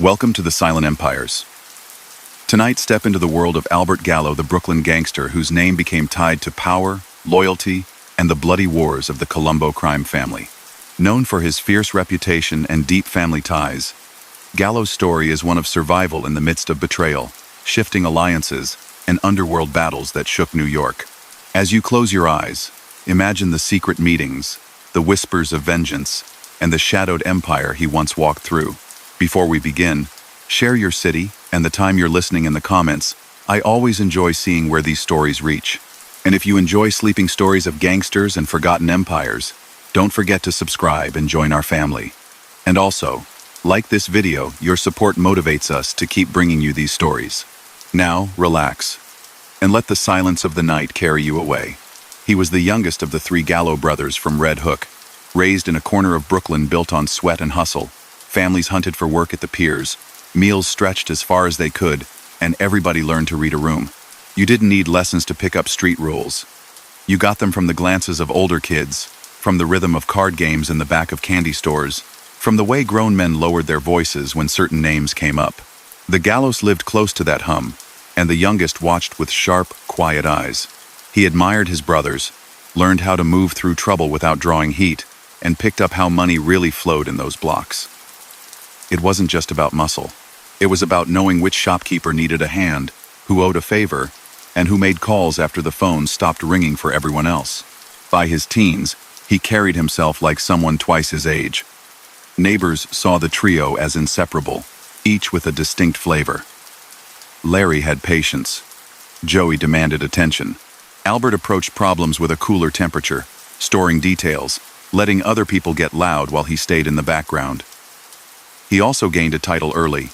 Welcome to the Silent Empires. Tonight, step into the world of Albert Gallo, the Brooklyn gangster whose name became tied to power, loyalty, and the bloody wars of the Colombo Crime Family. Known for his fierce reputation and deep family ties, Gallo's story is one of survival in the midst of betrayal, shifting alliances, and underworld battles that shook New York. As you close your eyes, imagine the secret meetings, the whispers of vengeance, and the shadowed empire he once walked through. Before we begin, share your city and the time you're listening in the comments. I always enjoy seeing where these stories reach. And if you enjoy sleeping stories of gangsters and forgotten empires, don't forget to subscribe and join our family. And also, like this video, your support motivates us to keep bringing you these stories. Now, relax, and let the silence of the night carry you away. He was the youngest of the three Gallo brothers from Red Hook, raised in a corner of Brooklyn built on sweat and hustle. Families hunted for work at the piers, meals stretched as far as they could, and everybody learned to read a room. You didn't need lessons to pick up street rules. You got them from the glances of older kids, from the rhythm of card games in the back of candy stores, from the way grown men lowered their voices when certain names came up. The Gallos lived close to that hum, and the youngest watched with sharp, quiet eyes. He admired his brothers, learned how to move through trouble without drawing heat, and picked up how money really flowed in those blocks. It wasn't just about muscle. It was about knowing which shopkeeper needed a hand, who owed a favor, and who made calls after the phone stopped ringing for everyone else. By his teens, he carried himself like someone twice his age. Neighbors saw the trio as inseparable, each with a distinct flavor. Larry had patience. Joey demanded attention. Albert approached problems with a cooler temperature, storing details, letting other people get loud while he stayed in the background. He also gained a title early,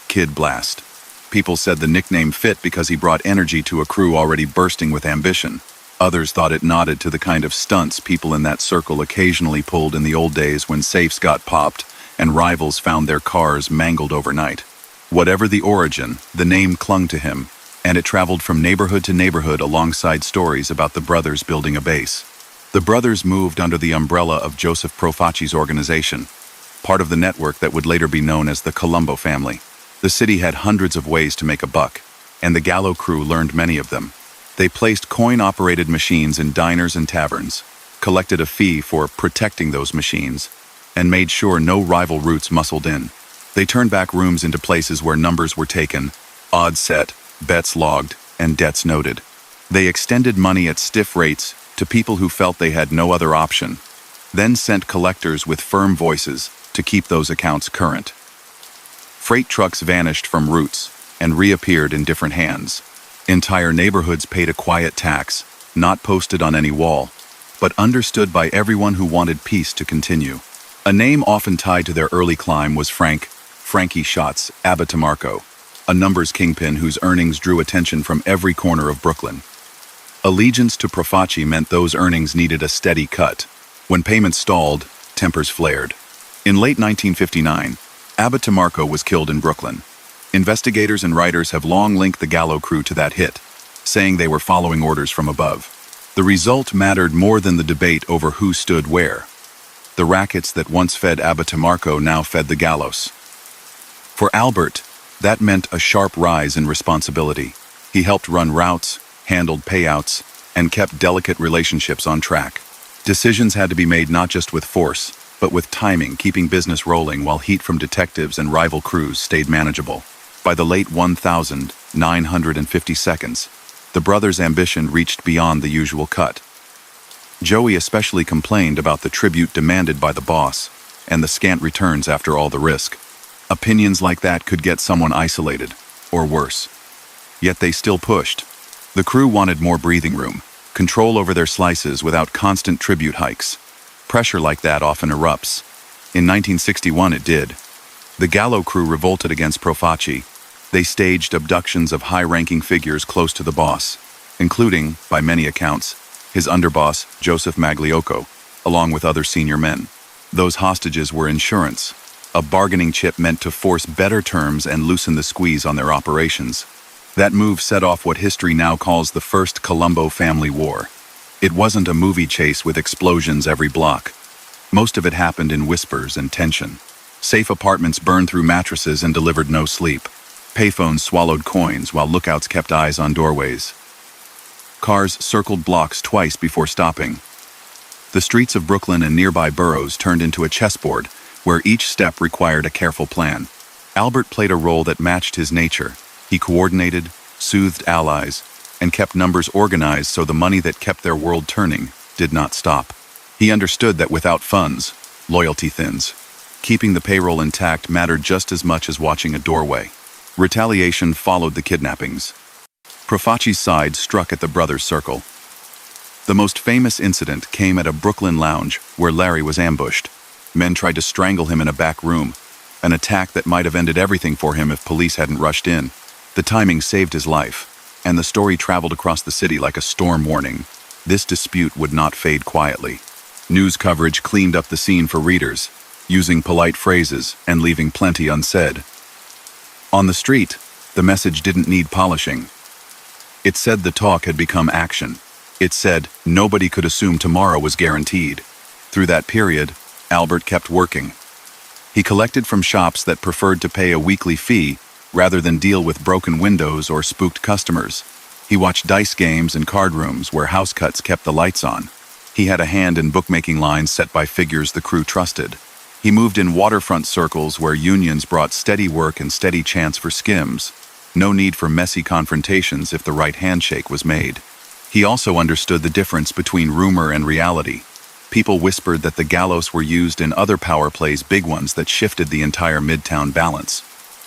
Kid Blast. People said the nickname fit because he brought energy to a crew already bursting with ambition. Others thought it nodded to the kind of stunts people in that circle occasionally pulled in the old days when safes got popped and rivals found their cars mangled overnight. Whatever the origin, the name clung to him, and it traveled from neighborhood to neighborhood alongside stories about the brothers building a base. The brothers moved under the umbrella of Joseph Profaci's organization, part of the network that would later be known as the Colombo family. The city had hundreds of ways to make a buck, and the Gallo crew learned many of them. They placed coin-operated machines in diners and taverns, collected a fee for protecting those machines, and made sure no rival routes muscled in. They turned back rooms into places where numbers were taken, odds set, bets logged, and debts noted. They extended money at stiff rates to people who felt they had no other option, then sent collectors with firm voices to keep those accounts current. Freight trucks vanished from routes and reappeared in different hands. Entire neighborhoods paid a quiet tax, not posted on any wall, but understood by everyone who wanted peace to continue. A name often tied to their early climb was Frankie Shots Abitamarco, a numbers kingpin whose earnings drew attention from every corner of Brooklyn. Allegiance to Profaci meant those earnings needed a steady cut. When payments stalled, tempers flared. In late 1959, Abitamarco was killed in Brooklyn. Investigators and writers have long linked the Gallo crew to that hit, saying they were following orders from above. The result mattered more than the debate over who stood where. The rackets that once fed Abitamarco now fed the Gallos. For Albert, that meant a sharp rise in responsibility. He helped run routes, handled payouts, and kept delicate relationships on track. Decisions had to be made not just with force, but with timing, keeping business rolling while heat from detectives and rival crews stayed manageable. By the late 1952, the brothers' ambition reached beyond the usual cut. Joey especially complained about the tribute demanded by the boss and the scant returns after all the risk. Opinions like that could get someone isolated, or worse. Yet they still pushed. The crew wanted more breathing room, control over their slices without constant tribute hikes. Pressure like that often erupts. In 1961 it did. The Gallo crew revolted against Profaci. They staged abductions of high-ranking figures close to the boss, including, by many accounts, his underboss, Joseph Magliocco, along with other senior men. Those hostages were insurance, a bargaining chip meant to force better terms and loosen the squeeze on their operations. That move set off what history now calls the First Colombo Family War. It wasn't a movie chase with explosions every block. Most of it happened in whispers and tension. Safe apartments burned through mattresses and delivered no sleep. Payphones swallowed coins while lookouts kept eyes on doorways. Cars circled blocks twice before stopping. The streets of Brooklyn and nearby boroughs turned into a chessboard where each step required a careful plan. Albert played a role that matched his nature. He coordinated, soothed allies, and kept numbers organized so the money that kept their world turning did not stop. He understood that without funds, loyalty thins. Keeping the payroll intact mattered just as much as watching a doorway. Retaliation followed the kidnappings. Profaci's side struck at the brothers' circle. The most famous incident came at a Brooklyn lounge where Larry was ambushed. Men tried to strangle him in a back room, an attack that might have ended everything for him if police hadn't rushed in. The timing saved his life, and the story traveled across the city like a storm warning. This dispute would not fade quietly. News coverage cleaned up the scene for readers, using polite phrases and leaving plenty unsaid. On the street, the message didn't need polishing. It said the talk had become action. It said nobody could assume tomorrow was guaranteed. Through that period, Albert kept working. He collected from shops that preferred to pay a weekly fee rather than deal with broken windows or spooked customers. He watched dice games and card rooms where house cuts kept the lights on. He had a hand in bookmaking lines set by figures the crew trusted. He moved in waterfront circles where unions brought steady work and steady chance for skims. No need for messy confrontations if the right handshake was made. He also understood the difference between rumor and reality. People whispered that the gallows were used in other power plays, big ones that shifted the entire Midtown balance.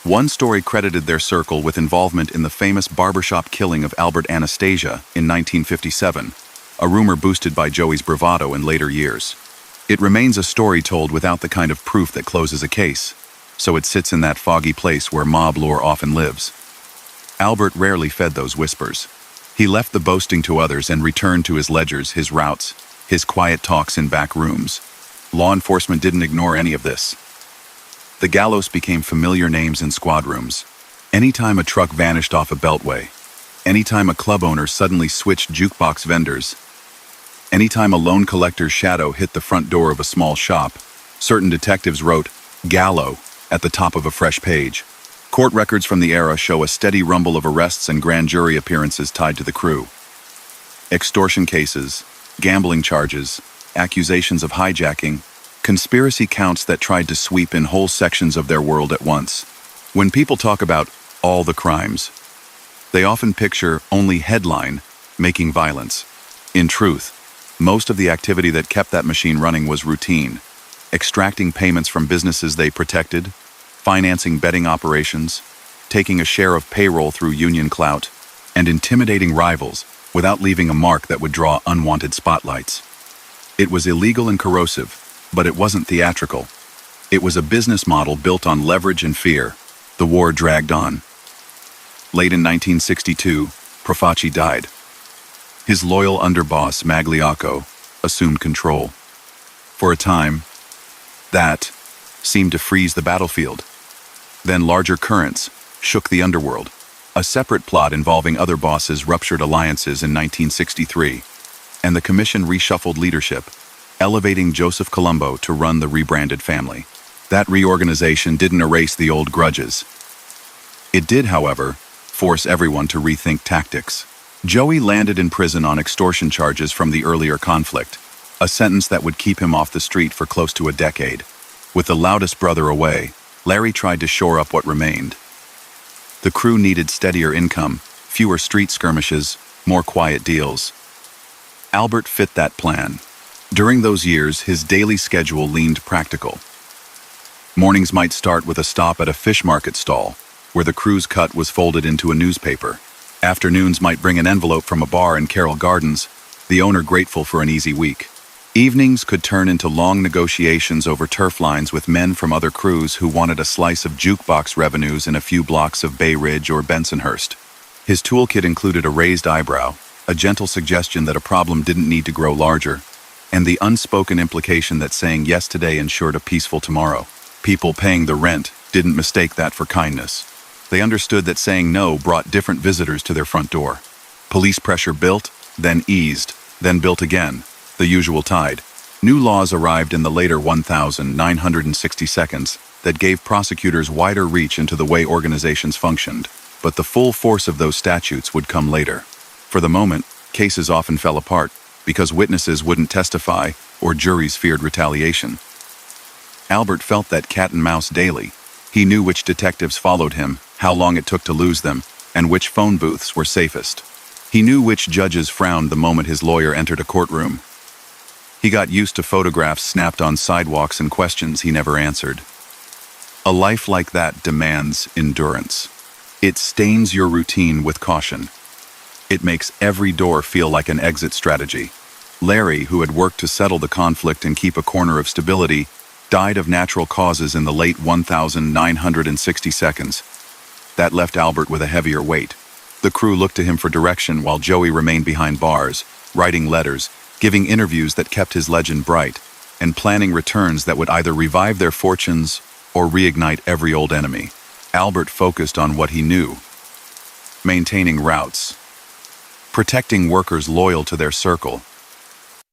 One story credited their circle with involvement in the famous barbershop killing of Albert Anastasia in 1957, a rumor boosted by Joey's bravado in later years. It remains a story told without the kind of proof that closes a case, so it sits in that foggy place where mob lore often lives. Albert rarely fed those whispers. He left the boasting to others and returned to his ledgers, his routes, his quiet talks in back rooms. Law enforcement didn't ignore any of this. The gallows became familiar names in squad rooms. Anytime a truck vanished off a beltway, anytime a club owner suddenly switched jukebox vendors, anytime a loan collector's shadow hit the front door of a small shop, certain detectives wrote "Gallo" at the top of a fresh page. Court records from the era show a steady rumble of arrests and grand jury appearances tied to the crew. Extortion cases, gambling charges, accusations of hijacking, conspiracy counts that tried to sweep in whole sections of their world at once. When people talk about all the crimes, they often picture only headline making violence. In truth, most of the activity that kept that machine running was routine, extracting payments from businesses they protected, financing betting operations, taking a share of payroll through union clout, and intimidating rivals without leaving a mark that would draw unwanted spotlights. It was illegal and corrosive, but it wasn't theatrical. It was a business model built on leverage and fear. The war dragged on. Late in 1962, Profaci died. His loyal underboss, Magliocco, assumed control. For a time, that seemed to freeze the battlefield. Then larger currents shook the underworld. A separate plot involving other bosses ruptured alliances in 1963, and the commission reshuffled leadership, elevating Joseph Colombo to run the rebranded family. That reorganization didn't erase the old grudges. It did, however, force everyone to rethink tactics. Joey landed in prison on extortion charges from the earlier conflict, a sentence that would keep him off the street for close to a decade. With the loudest brother away, Larry tried to shore up what remained. The crew needed steadier income, fewer street skirmishes, more quiet deals. Albert fit that plan. During those years, his daily schedule leaned practical. Mornings might start with a stop at a fish market stall, where the crew's cut was folded into a newspaper. Afternoons might bring an envelope from a bar in Carroll Gardens, the owner grateful for an easy week. Evenings could turn into long negotiations over turf lines with men from other crews who wanted a slice of jukebox revenues in a few blocks of Bay Ridge or Bensonhurst. His toolkit included a raised eyebrow, a gentle suggestion that a problem didn't need to grow larger, and the unspoken implication that saying yes today ensured a peaceful tomorrow. People paying the rent didn't mistake that for kindness. They understood that saying no brought different visitors to their front door. Police pressure built, then eased, then built again. The usual tide. New laws arrived in the later 1960 seconds that gave prosecutors wider reach into the way organizations functioned, but the full force of those statutes would come later. For the moment, cases often fell apart because witnesses wouldn't testify or juries feared retaliation. Albert felt that cat and mouse daily. He knew which detectives followed him, how long it took to lose them, and which phone booths were safest. He knew which judges frowned the moment his lawyer entered a courtroom. He got used to photographs snapped on sidewalks and questions he never answered. A life like that demands endurance. It stains your routine with caution. It makes every door feel like an exit strategy. Larry, who had worked to settle the conflict and keep a corner of stability, died of natural causes in the late 1960 seconds. That left Albert with a heavier weight. The crew looked to him for direction while Joey remained behind bars, writing letters, giving interviews that kept his legend bright, and planning returns that would either revive their fortunes or reignite every old enemy. Albert focused on what he knew: maintaining routes, protecting workers loyal to their circle,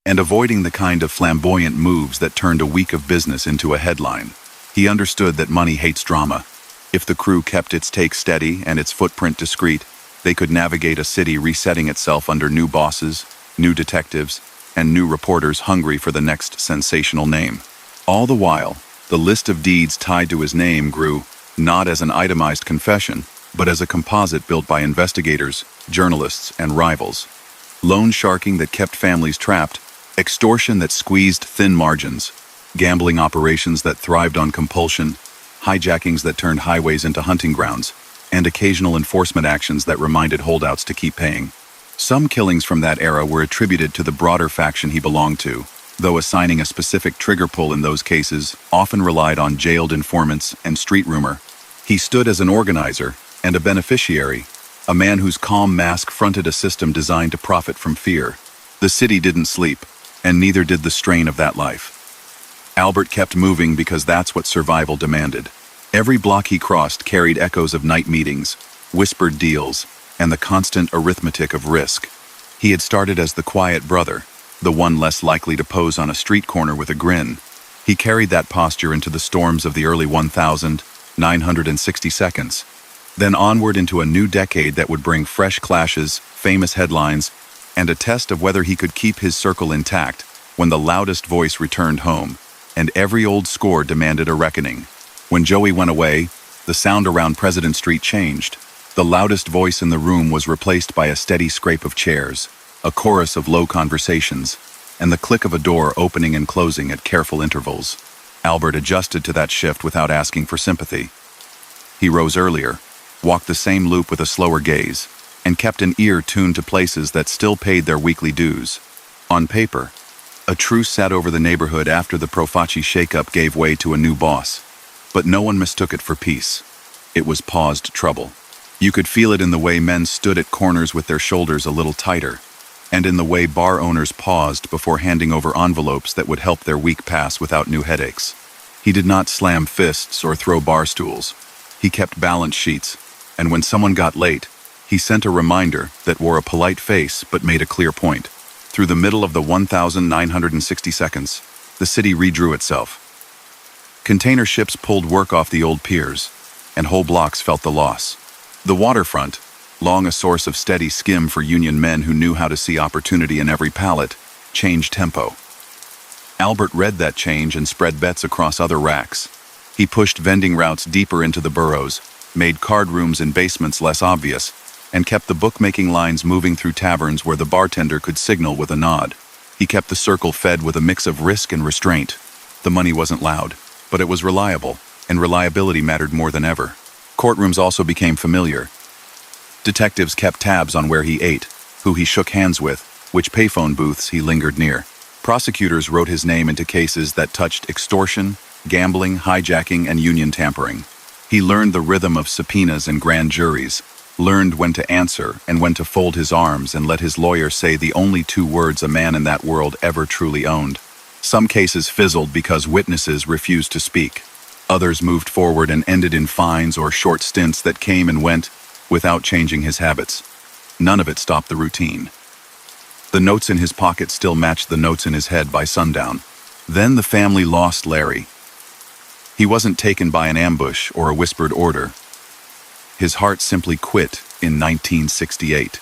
and avoiding the kind of flamboyant moves that turned a week of business into a headline. He understood that money hates drama. If the crew kept its take steady and its footprint discreet, they could navigate a city resetting itself under new bosses, new detectives, and new reporters hungry for the next sensational name. All the while, the list of deeds tied to his name grew, not as an itemized confession, but as a composite built by investigators, journalists, and rivals. Loan sharking that kept families trapped, extortion that squeezed thin margins, gambling operations that thrived on compulsion, hijackings that turned highways into hunting grounds, and occasional enforcement actions that reminded holdouts to keep paying. Some killings from that era were attributed to the broader faction he belonged to, though assigning a specific trigger pull in those cases often relied on jailed informants and street rumor. He stood as an organizer and a beneficiary, a man whose calm mask fronted a system designed to profit from fear. The city didn't sleep, and neither did the strain of that life. Albert kept moving because that's what survival demanded. Every block he crossed carried echoes of night meetings, whispered deals, and the constant arithmetic of risk. He had started as the quiet brother, the one less likely to pose on a street corner with a grin. He carried that posture into the storms of the early 1960 seconds, then onward into a new decade that would bring fresh clashes, famous headlines, and a test of whether he could keep his circle intact when the loudest voice returned home, and every old score demanded a reckoning. When Joey went away, the sound around President Street changed. The loudest voice in the room was replaced by a steady scrape of chairs, a chorus of low conversations, and the click of a door opening and closing at careful intervals. Albert adjusted to that shift without asking for sympathy. He rose earlier, walked the same loop with a slower gaze, and kept an ear tuned to places that still paid their weekly dues. On paper, a truce sat over the neighborhood after the Profaci shakeup gave way to a new boss, but no one mistook it for peace. It was paused trouble. You could feel it in the way men stood at corners with their shoulders a little tighter, and in the way bar owners paused before handing over envelopes that would help their week pass without new headaches. He did not slam fists or throw bar stools. He kept balance sheets, and when someone got late, he sent a reminder that wore a polite face but made a clear point. Through the middle of the 1960 seconds, the city redrew itself. Container ships pulled work off the old piers, and whole blocks felt the loss. The waterfront, long a source of steady skim for union men who knew how to see opportunity in every pallet, changed tempo. Albert read that change and spread bets across other racks. He pushed vending routes deeper into the boroughs, made card rooms and basements less obvious, and kept the bookmaking lines moving through taverns where the bartender could signal with a nod. He kept the circle fed with a mix of risk and restraint. The money wasn't loud, but it was reliable, and reliability mattered more than ever. Courtrooms also became familiar. Detectives kept tabs on where he ate, who he shook hands with, which payphone booths he lingered near. Prosecutors wrote his name into cases that touched extortion, gambling, hijacking, and union tampering. He learned the rhythm of subpoenas and grand juries, learned when to answer and when to fold his arms and let his lawyer say the only two words a man in that world ever truly owned. Some cases fizzled because witnesses refused to speak. Others moved forward and ended in fines or short stints that came and went without changing his habits. None of it stopped the routine. The notes in his pocket still matched the notes in his head by sundown. Then the family lost Larry. He wasn't taken by an ambush or a whispered order. His heart simply quit in 1968.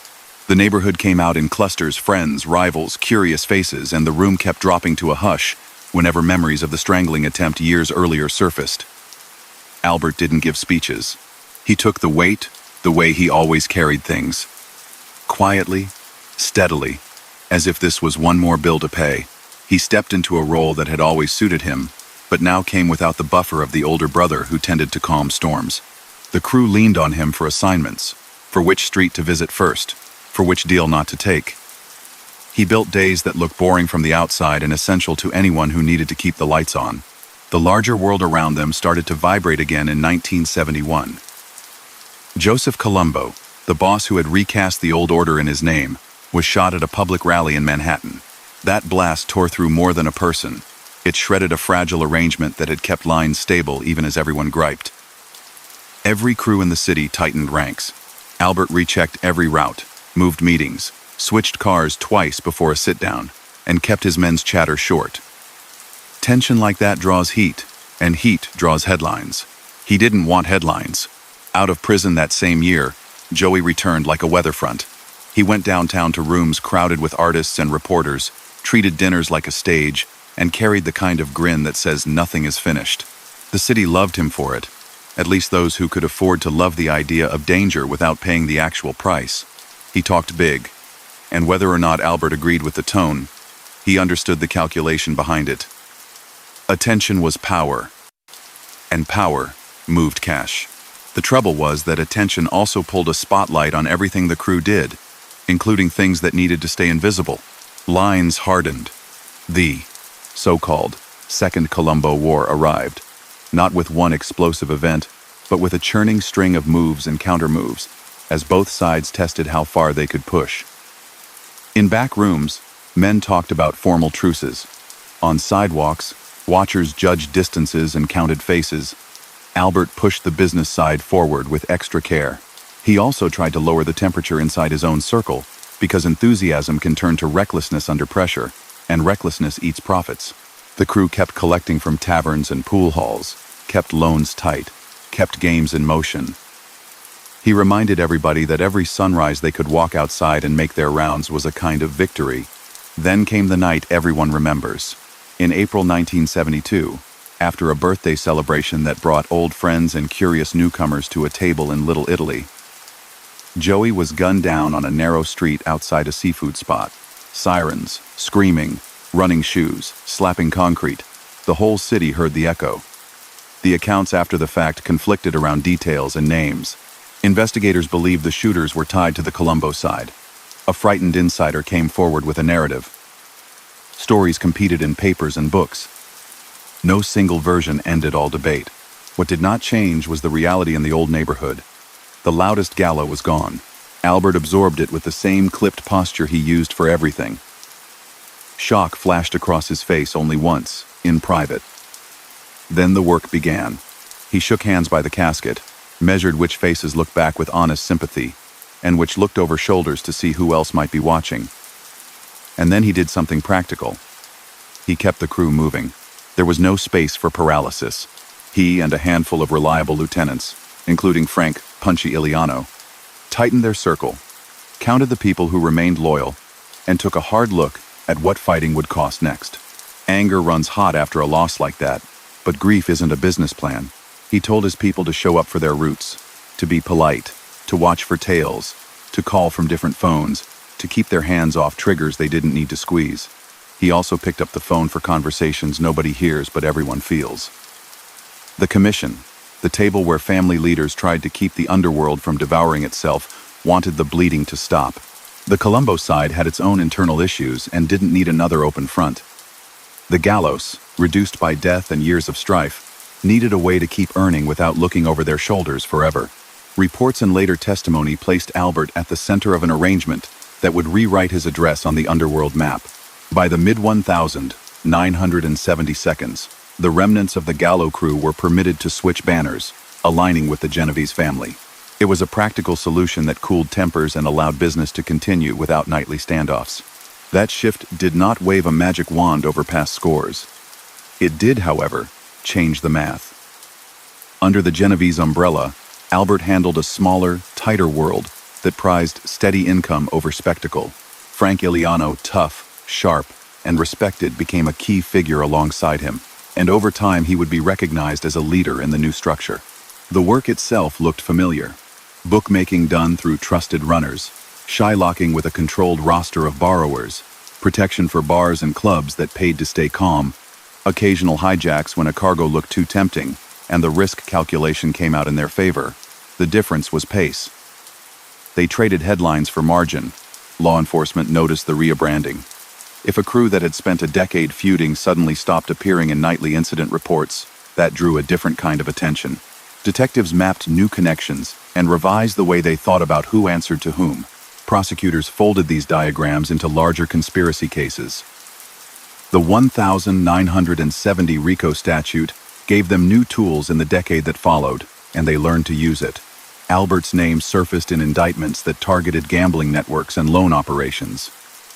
The neighborhood came out in clusters, friends, rivals, curious faces, and the room kept dropping to a hush whenever memories of the strangling attempt years earlier surfaced. Albert didn't give speeches. He took the weight the way he always carried things. Quietly, steadily, as if this was one more bill to pay. He stepped into a role that had always suited him, but now came without the buffer of the older brother who tended to calm storms. The crew leaned on him for assignments, for which street to visit first, for which deal not to take. He built days that looked boring from the outside and essential to anyone who needed to keep the lights on. The larger world around them started to vibrate again in 1971. Joseph Colombo, the boss who had recast the old order in his name, was shot at a public rally in Manhattan. That blast tore through more than a person. It shredded a fragile arrangement that had kept lines stable even as everyone griped. Every crew in the city tightened ranks. Albert rechecked every route, moved meetings, switched cars twice before a sit-down, and kept his men's chatter short. Tension like that draws heat, and heat draws headlines. He didn't want headlines. Out of prison that same year, Joey returned like a weather front. He went downtown to rooms crowded with artists and reporters, treated dinners like a stage, and carried the kind of grin that says nothing is finished. The city loved him for it, at least those who could afford to love the idea of danger without paying the actual price. He talked big, and whether or not Albert agreed with the tone, he understood the calculation behind it. Attention was power, and power moved cash. The trouble was that attention also pulled a spotlight on everything the crew did, including things that needed to stay invisible. Lines hardened. The so-called Second Colombo War arrived, not with one explosive event, but with a churning string of moves and counter-moves, as both sides tested how far they could push. In back rooms, men talked about formal truces. On sidewalks, watchers judged distances and counted faces. Albert pushed the business side forward with extra care. He also tried to lower the temperature inside his own circle, because enthusiasm can turn to recklessness under pressure, and recklessness eats profits. The crew kept collecting from taverns and pool halls, kept loans tight, kept games in motion. He reminded everybody that every sunrise they could walk outside and make their rounds was a kind of victory. Then came the night everyone remembers. In April 1972, after a birthday celebration that brought old friends and curious newcomers to a table in Little Italy, Joey was gunned down on a narrow street outside a seafood spot. Sirens, screaming, running shoes, slapping concrete. The whole city heard the echo. The accounts after the fact conflicted around details and names. Investigators believed the shooters were tied to the Colombo side. A frightened insider came forward with a narrative. Stories competed in papers and books. No single version ended all debate. What did not change was the reality in the old neighborhood. The loudest Gallo was gone. Albert absorbed it with the same clipped posture he used for everything. Shock flashed across his face only once, in private. Then the work began. He shook hands by the casket, measured which faces looked back with honest sympathy, and which looked over shoulders to see who else might be watching. And then he did something practical. He kept the crew moving. There was no space for paralysis. He and a handful of reliable lieutenants, including Frank "Punchy" Iliano, tightened their circle, counted the people who remained loyal, and took a hard look at what fighting would cost next. Anger runs hot after a loss like that, but grief isn't a business plan. He told his people to show up for their roots, to be polite, to watch for tails, to call from different phones, to keep their hands off triggers they didn't need to squeeze. He also picked up the phone for conversations nobody hears but everyone feels. The commission, the table where family leaders tried to keep the underworld from devouring itself, wanted the bleeding to stop. The Colombo side had its own internal issues and didn't need another open front. The Gallos, reduced by death and years of strife, needed a way to keep earning without looking over their shoulders forever. Reports and later testimony placed Albert at the center of an arrangement that would rewrite his address on the underworld map. By the mid-1970s, the remnants of the Gallo crew were permitted to switch banners, aligning with the Genovese family. It was a practical solution that cooled tempers and allowed business to continue without nightly standoffs. That shift did not wave a magic wand over past scores. It did, however, change the math. Under the Genovese umbrella, Albert handled a smaller, tighter world that prized steady income over spectacle. Frank Iliano, tough, sharp, and respected, became a key figure alongside him, and over time he would be recognized as a leader in the new structure. The work itself looked familiar. Bookmaking done through trusted runners, shylocking with a controlled roster of borrowers, protection for bars and clubs that paid to stay calm, occasional hijacks when a cargo looked too tempting, and the risk calculation came out in their favor. The difference was pace. They traded headlines for margin. Law enforcement noticed the rebranding. If a crew that had spent a decade feuding suddenly stopped appearing in nightly incident reports, that drew a different kind of attention. Detectives mapped new connections and revised the way they thought about who answered to whom. Prosecutors folded these diagrams into larger conspiracy cases. The 1970 RICO statute gave them new tools in the decade that followed, and they learned to use it. Albert's name surfaced in indictments that targeted gambling networks and loan operations.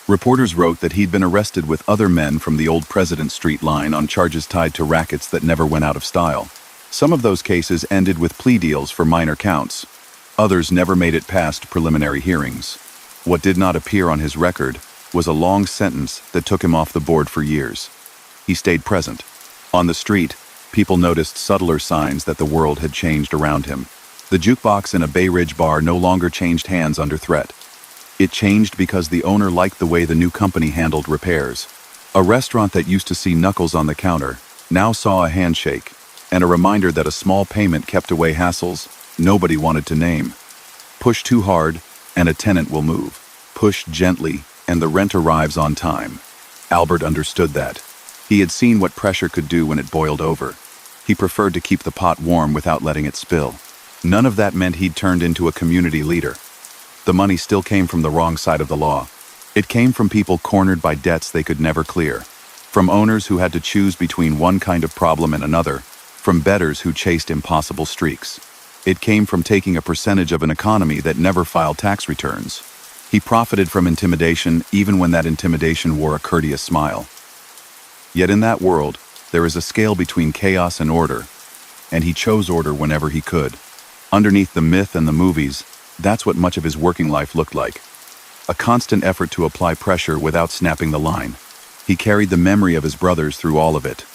Reporters wrote that he'd been arrested with other men from the old President Street line on charges tied to rackets that never went out of style. Some of those cases ended with plea deals for minor counts. Others never made it past preliminary hearings. What did not appear on his record was a long sentence that took him off the board for years. He stayed present. On the street, people noticed subtler signs that the world had changed around him. The jukebox in a Bay Ridge bar no longer changed hands under threat. It changed because the owner liked the way the new company handled repairs. A restaurant that used to see knuckles on the counter now saw a handshake, and a reminder that a small payment kept away hassles nobody wanted to name. Push too hard, and a tenant will move. Push gently, and the rent arrives on time. Albert understood that. He had seen what pressure could do when it boiled over. He preferred to keep the pot warm without letting it spill. None of that meant he'd turned into a community leader. The money still came from the wrong side of the law. It came from people cornered by debts they could never clear. From owners who had to choose between one kind of problem and another. From bettors who chased impossible streaks. It came from taking a percentage of an economy that never filed tax returns. He profited from intimidation even when that intimidation wore a courteous smile. Yet in that world, there is a scale between chaos and order, and he chose order whenever he could. Underneath the myth and the movies, that's what much of his working life looked like. A constant effort to apply pressure without snapping the line. He carried the memory of his brothers through all of it.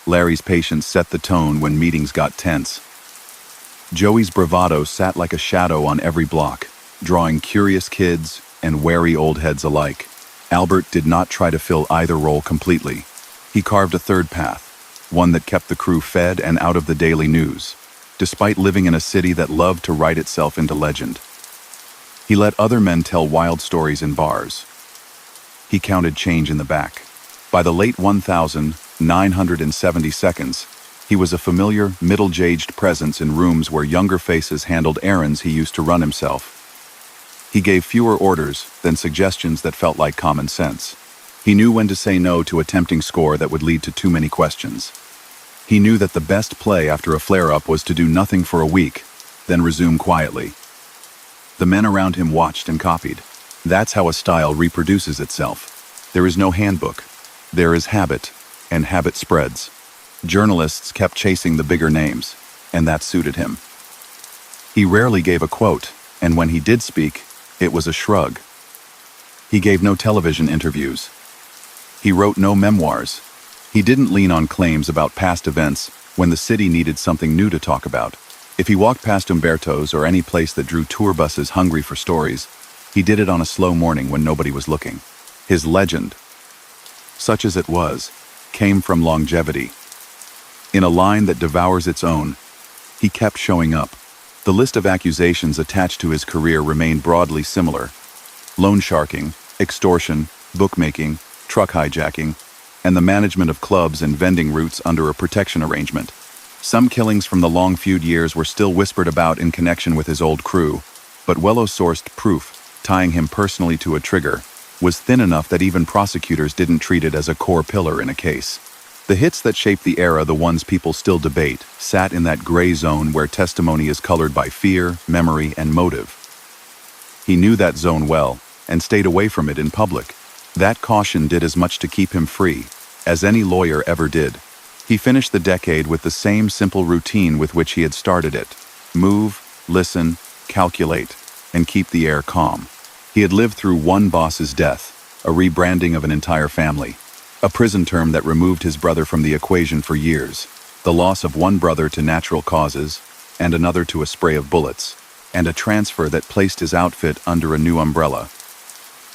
Larry's patience set the tone when meetings got tense. Joey's bravado sat like a shadow on every block, drawing curious kids and wary old heads alike. Albert did not try to fill either role completely. He carved a third path, one that kept the crew fed and out of the daily news, despite living in a city that loved to write itself into legend. He let other men tell wild stories in bars. He counted change in the back. By the late 1970s, he was a familiar, middle-aged presence in rooms where younger faces handled errands he used to run himself. He gave fewer orders than suggestions that felt like common sense. He knew when to say no to a tempting score that would lead to too many questions. He knew that the best play after a flare-up was to do nothing for a week, then resume quietly. The men around him watched and copied. That's how a style reproduces itself. There is no handbook. There is habit, and habit spreads. Journalists kept chasing the bigger names, and that suited him. He rarely gave a quote, and when he did speak, it was a shrug. He gave no television interviews. He wrote no memoirs. He didn't lean on claims about past events when the city needed something new to talk about. If he walked past Umberto's or any place that drew tour buses hungry for stories, he did it on a slow morning when nobody was looking. His legend, such as it was, came from longevity. In a line that devours its own, he kept showing up. The list of accusations attached to his career remained broadly similar. Loan sharking, extortion, bookmaking, truck hijacking, and the management of clubs and vending routes under a protection arrangement. Some killings from the long feud years were still whispered about in connection with his old crew, but well-sourced proof, tying him personally to a trigger, was thin enough that even prosecutors didn't treat it as a core pillar in a case. The hits that shaped the era, the ones people still debate, sat in that gray zone where testimony is colored by fear, memory, and motive. He knew that zone well, and stayed away from it in public. That caution did as much to keep him free as any lawyer ever did. He finished the decade with the same simple routine with which he had started it: move, listen, calculate, and keep the air calm. He had lived through one boss's death, a rebranding of an entire family, a prison term that removed his brother from the equation for years, the loss of one brother to natural causes, and another to a spray of bullets, and a transfer that placed his outfit under a new umbrella.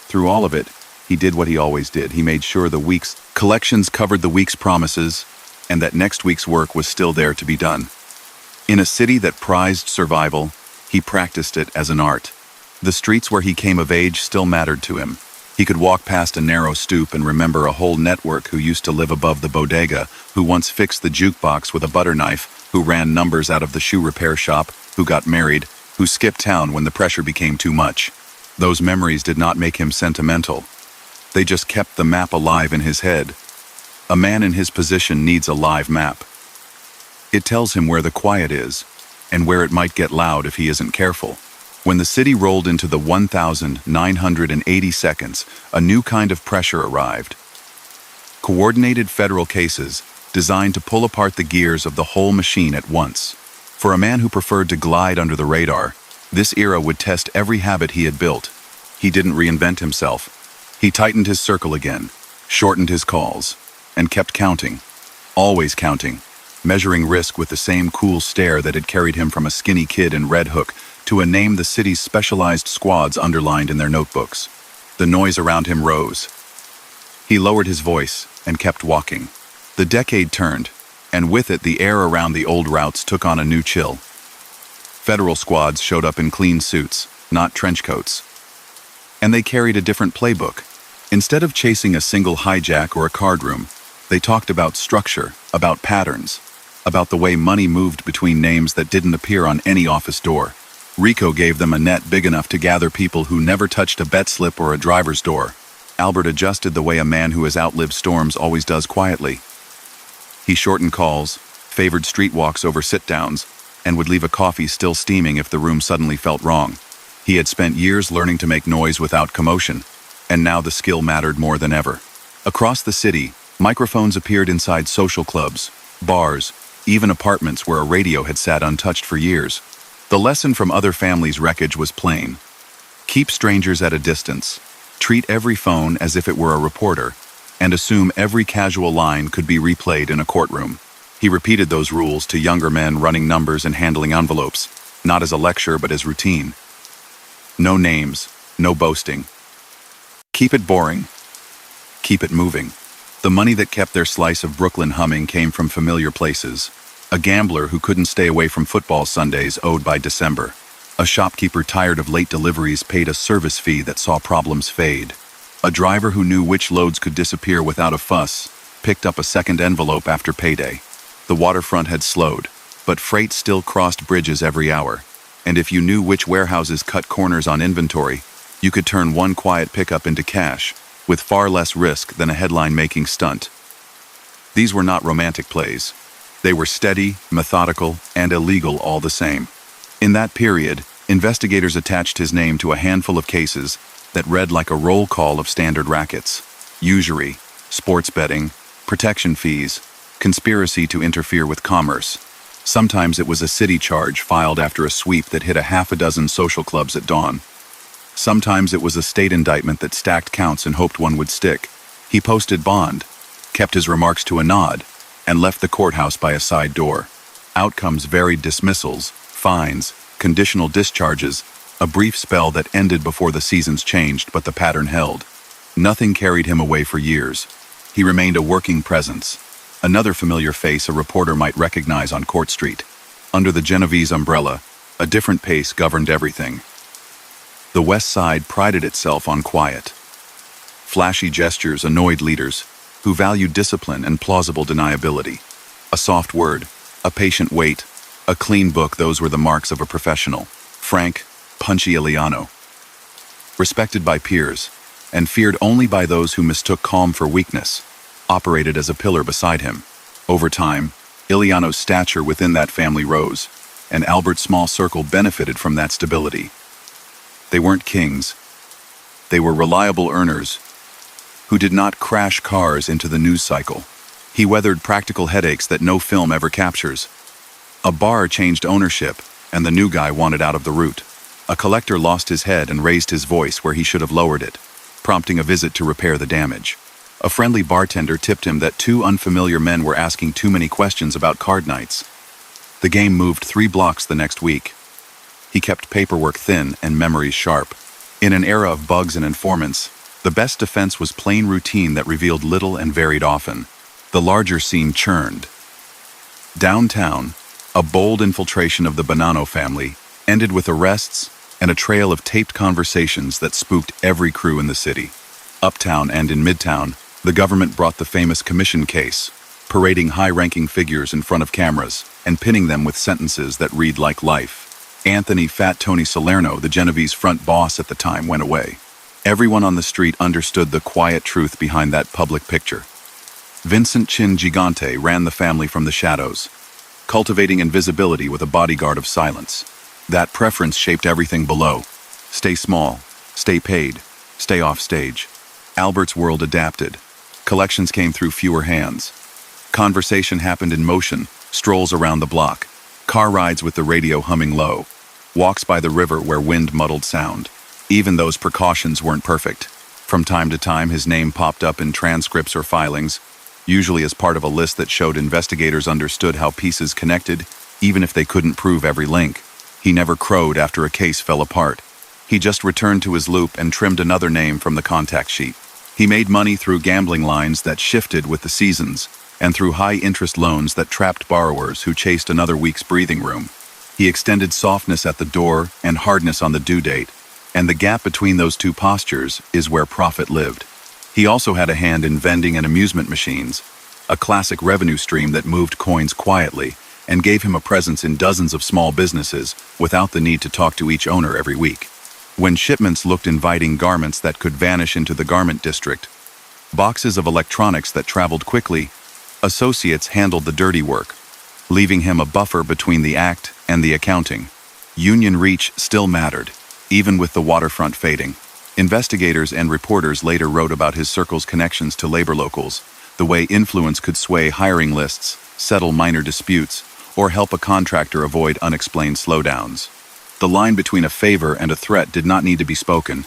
Through all of it, he did what he always did. He made sure the week's collections covered the week's promises, and that next week's work was still there to be done. In a city that prized survival, he practiced it as an art. The streets where he came of age still mattered to him. He could walk past a narrow stoop and remember a whole network who used to live above the bodega, who once fixed the jukebox with a butter knife, who ran numbers out of the shoe repair shop, who got married, who skipped town when the pressure became too much. Those memories did not make him sentimental. They just kept the map alive in his head. A man in his position needs a live map. It tells him where the quiet is, and where it might get loud if he isn't careful. When the city rolled into the 1,980 seconds, a new kind of pressure arrived. Coordinated federal cases, designed to pull apart the gears of the whole machine at once. For a man who preferred to glide under the radar, this era would test every habit he had built. He didn't reinvent himself. He tightened his circle again, shortened his calls, and kept counting, always counting, measuring risk with the same cool stare that had carried him from a skinny kid in Red Hook to a name the city's specialized squads underlined in their notebooks. The noise around him rose. He lowered his voice and kept walking. The decade turned, and with it the air around the old routes took on a new chill. Federal squads showed up in clean suits, not trench coats. And they carried a different playbook. Instead of chasing a single hijack or a card room, they talked about structure, about patterns, about the way money moved between names that didn't appear on any office door. Rico gave them a net big enough to gather people who never touched a bet slip or a driver's door. Albert adjusted the way a man who has outlived storms always does quietly. He shortened calls, favored street walks over sit-downs, and would leave a coffee still steaming if the room suddenly felt wrong. He had spent years learning to make noise without commotion, and now the skill mattered more than ever. Across the city, microphones appeared inside social clubs, bars, even apartments where a radio had sat untouched for years. The lesson from other families' wreckage was plain. Keep strangers at a distance, treat every phone as if it were a reporter, and assume every casual line could be replayed in a courtroom. He repeated those rules to younger men running numbers and handling envelopes, not as a lecture but as routine. No names, no boasting. Keep it boring. Keep it moving. The money that kept their slice of Brooklyn humming came from familiar places. A gambler who couldn't stay away from football Sundays owed by December. A shopkeeper tired of late deliveries paid a service fee that saw problems fade. A driver who knew which loads could disappear without a fuss picked up a second envelope after payday. The waterfront had slowed, but freight still crossed bridges every hour. And if you knew which warehouses cut corners on inventory, you could turn one quiet pickup into cash, with far less risk than a headline-making stunt. These were not romantic plays. They were steady, methodical, and illegal all the same. In that period, investigators attached his name to a handful of cases that read like a roll call of standard rackets: usury, sports betting, protection fees, conspiracy to interfere with commerce. Sometimes it was a city charge filed after a sweep that hit a half a dozen social clubs at dawn. Sometimes it was a state indictment that stacked counts and hoped one would stick. He posted bond, kept his remarks to a nod, and left the courthouse by a side door. Outcomes varied: dismissals, fines, conditional discharges, a brief spell that ended before the seasons changed, but the pattern held. Nothing carried him away for years. He remained a working presence, another familiar face a reporter might recognize on Court Street. Under the Genovese umbrella, a different pace governed everything. The West Side prided itself on quiet. Flashy gestures annoyed leaders who valued discipline and plausible deniability. A soft word, a patient wait, a clean book, those were the marks of a professional. Frank, punchy Iliano. Respected by peers, and feared only by those who mistook calm for weakness, operated as a pillar beside him. Over time, Iliano's stature within that family rose, and Albert's small circle benefited from that stability. They weren't kings. They were reliable earners who did not crash cars into the news cycle. He weathered practical headaches that no film ever captures. A bar changed ownership, and the new guy wanted out of the route. A collector lost his head and raised his voice where he should have lowered it, prompting a visit to repair the damage. A friendly bartender tipped him that two unfamiliar men were asking too many questions about card nights. The game moved 3 blocks the next week. He kept paperwork thin and memories sharp. In an era of bugs and informants, the best defense was plain routine that revealed little and varied often. The larger scene churned. Downtown, a bold infiltration of the Bonanno family ended with arrests and a trail of taped conversations that spooked every crew in the city. Uptown and in Midtown, the government brought the famous commission case, parading high-ranking figures in front of cameras and pinning them with sentences that read like life. Anthony "Fat Tony" Salerno, the Genovese front boss at the time, went away. Everyone on the street understood the quiet truth behind that public picture. Vincent Chin Gigante ran the family from the shadows, cultivating invisibility with a bodyguard of silence. That preference shaped everything below. Stay small, stay paid, stay off stage. Albert's world adapted. Collections came through fewer hands. Conversation happened in motion, strolls around the block, car rides with the radio humming low, walks by the river where wind muddled sound. Even those precautions weren't perfect. From time to time, his name popped up in transcripts or filings, usually as part of a list that showed investigators understood how pieces connected, even if they couldn't prove every link. He never crowed after a case fell apart. He just returned to his loop and trimmed another name from the contact sheet. He made money through gambling lines that shifted with the seasons, and through high-interest loans that trapped borrowers who chased another week's breathing room. He extended softness at the door and hardness on the due date, and the gap between those two postures is where profit lived. He also had a hand in vending and amusement machines, a classic revenue stream that moved coins quietly and gave him a presence in dozens of small businesses without the need to talk to each owner every week. When shipments looked inviting, garments that could vanish into the garment district, boxes of electronics that traveled quickly, associates handled the dirty work, leaving him a buffer between the act and the accounting. Union reach still mattered, even with the waterfront fading. Investigators and reporters later wrote about his circle's connections to labor locals, the way influence could sway hiring lists, settle minor disputes, or help a contractor avoid unexplained slowdowns. The line between a favor and a threat did not need to be spoken.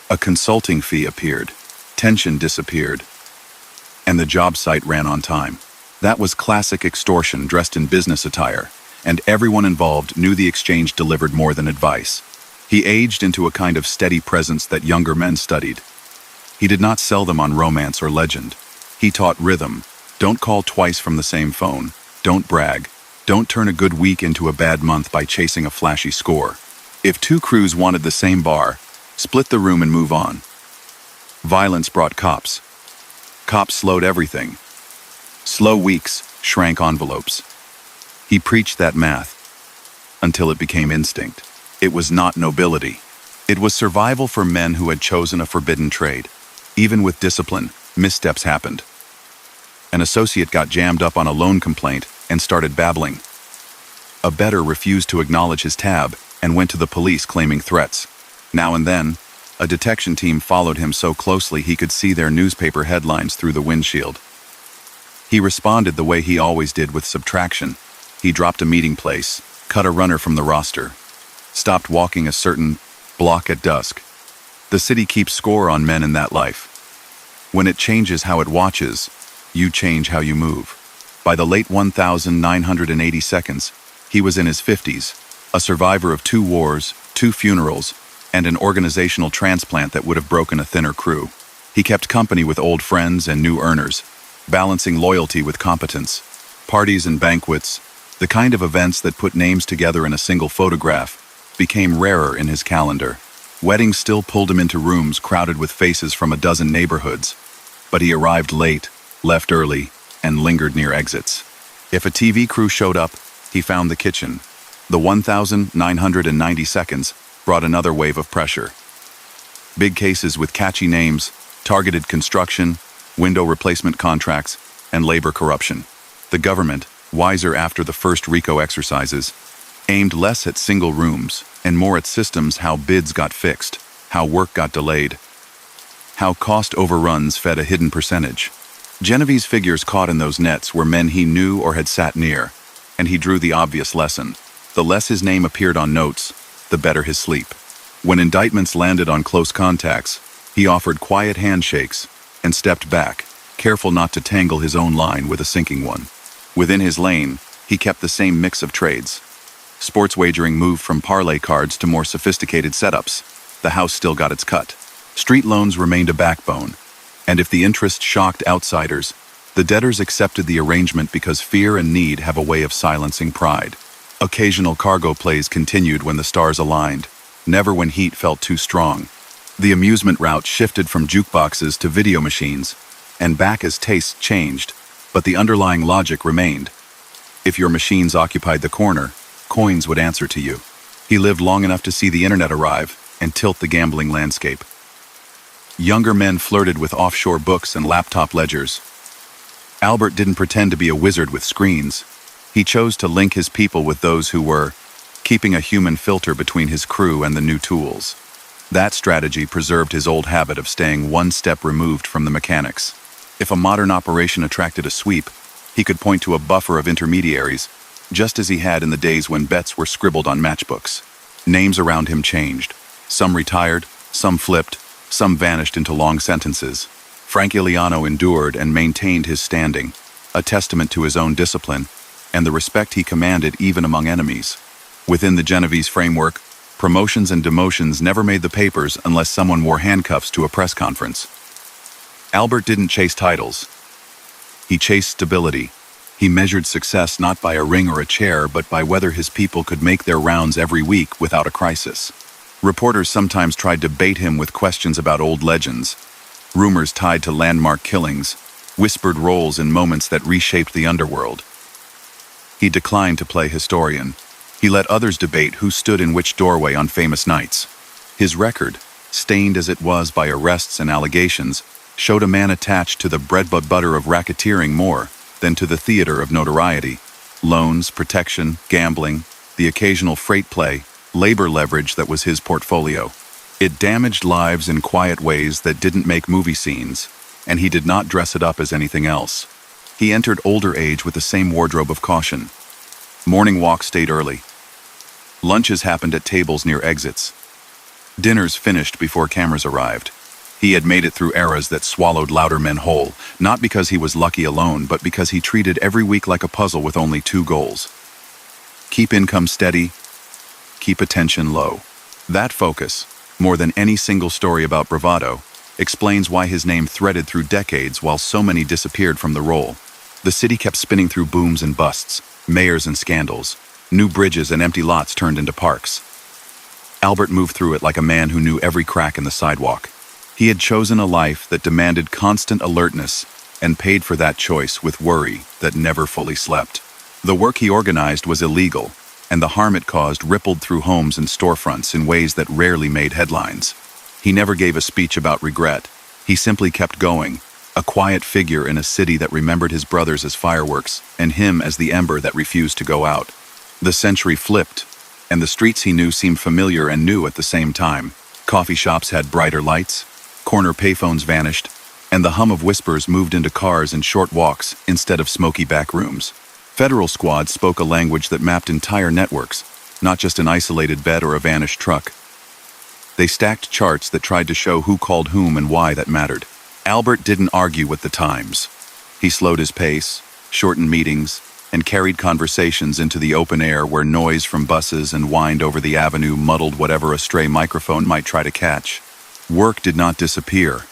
A consulting fee appeared, tension disappeared, and the job site ran on time. That was classic extortion dressed in business attire, and everyone involved knew the exchange delivered more than advice. He aged into a kind of steady presence that younger men studied. He did not sell them on romance or legend. He taught rhythm. Don't call twice from the same phone. Don't brag. Don't turn a good week into a bad month by chasing a flashy score. If two crews wanted the same bar, split the room and move on. Violence brought cops. Cops slowed everything. Slow weeks shrank envelopes. He preached that math until it became instinct. It was not nobility. It was survival for men who had chosen a forbidden trade. Even with discipline, missteps happened. An associate got jammed up on a loan complaint and started babbling. A bettor refused to acknowledge his tab and went to the police claiming threats. Now and then, a detection team followed him so closely he could see their newspaper headlines through the windshield. He responded the way he always did, with subtraction. He dropped a meeting place, cut a runner from the roster, stopped walking a certain block at dusk. The city keeps score on men in that life. When it changes how it watches, you change how you move. By the late 1980 seconds, he was in his 50s, a survivor of 2 wars, 2 funerals, and an organizational transplant that would have broken a thinner crew. He kept company with old friends and new earners, balancing loyalty with competence. Parties and banquets, the kind of events that put names together in a single photograph, became rarer in his calendar. Weddings still pulled him into rooms crowded with faces from a dozen neighborhoods, but he arrived late, left early, and lingered near exits. If a TV crew showed up, he found the kitchen. The 1990 seconds brought another wave of pressure. Big cases with catchy names, targeted construction, window replacement contracts, and labor corruption. The government, wiser after the first RICO exercises, aimed less at single rooms and more at systems: how bids got fixed, how work got delayed, how cost overruns fed a hidden percentage. Genevieve's figures caught in those nets were men he knew or had sat near, and he drew the obvious lesson. The less his name appeared on notes, the better his sleep. When indictments landed on close contacts, he offered quiet handshakes and stepped back, careful not to tangle his own line with a sinking one. Within his lane, he kept the same mix of trades. Sports wagering moved from parlay cards to more sophisticated setups. The house still got its cut. Street loans remained a backbone, and if the interest shocked outsiders, the debtors accepted the arrangement because fear and need have a way of silencing pride. Occasional cargo plays continued when the stars aligned, never when heat felt too strong. The amusement route shifted from jukeboxes to video machines, and back as tastes changed, but the underlying logic remained. If your machines occupied the corner, coins would answer to you. He lived long enough to see the internet arrive and tilt the gambling landscape. Younger men flirted with offshore books and laptop ledgers. Albert didn't pretend to be a wizard with screens. He chose to link his people with those who were, keeping a human filter between his crew and the new tools. That strategy preserved his old habit of staying one step removed from the mechanics. If a modern operation attracted a sweep, he could point to a buffer of intermediaries, just as he had in the days when bets were scribbled on matchbooks. Names around him changed. Some retired, some flipped, some vanished into long sentences. Frank Iliano endured and maintained his standing, a testament to his own discipline and the respect he commanded even among enemies. Within the Genevieve's framework, promotions and demotions never made the papers unless someone wore handcuffs to a press conference. Albert didn't chase titles. He chased stability. He measured success not by a ring or a chair, but by whether his people could make their rounds every week without a crisis. Reporters sometimes tried to bait him with questions about old legends, rumors tied to landmark killings, whispered roles in moments that reshaped the underworld. He declined to play historian. He let others debate who stood in which doorway on famous nights. His record, stained as it was by arrests and allegations, showed a man attached to the bread but butter of racketeering more than to the theater of notoriety. Loans, protection, gambling, the occasional freight play, labor leverage that was his portfolio. It damaged lives in quiet ways that didn't make movie scenes, and he did not dress it up as anything else. He entered older age with the same wardrobe of caution. Morning walks stayed early. Lunches happened at tables near exits. Dinners finished before cameras arrived. He had made it through eras that swallowed louder men whole, not because he was lucky alone, but because he treated every week like a puzzle with only two goals. Keep income steady, keep attention low. That focus, more than any single story about bravado, explains why his name threaded through decades while so many disappeared from the roll. The city kept spinning through booms and busts, mayors and scandals. New bridges and empty lots turned into parks. Albert moved through it like a man who knew every crack in the sidewalk. He had chosen a life that demanded constant alertness and paid for that choice with worry that never fully slept. The work he organized was illegal, and the harm it caused rippled through homes and storefronts in ways that rarely made headlines. He never gave a speech about regret. He simply kept going, a quiet figure in a city that remembered his brothers as fireworks and him as the ember that refused to go out. The century flipped, and the streets he knew seemed familiar and new at the same time. Coffee shops had brighter lights, corner payphones vanished, and the hum of whispers moved into cars and short walks instead of smoky back rooms. Federal squads spoke a language that mapped entire networks, not just an isolated bed or a vanished truck. They stacked charts that tried to show who called whom and why that mattered. Albert didn't argue with the times. He slowed his pace, shortened meetings, and carried conversations into the open air where noise from buses and wind over the avenue muddled whatever a stray microphone might try to catch. Work did not disappear.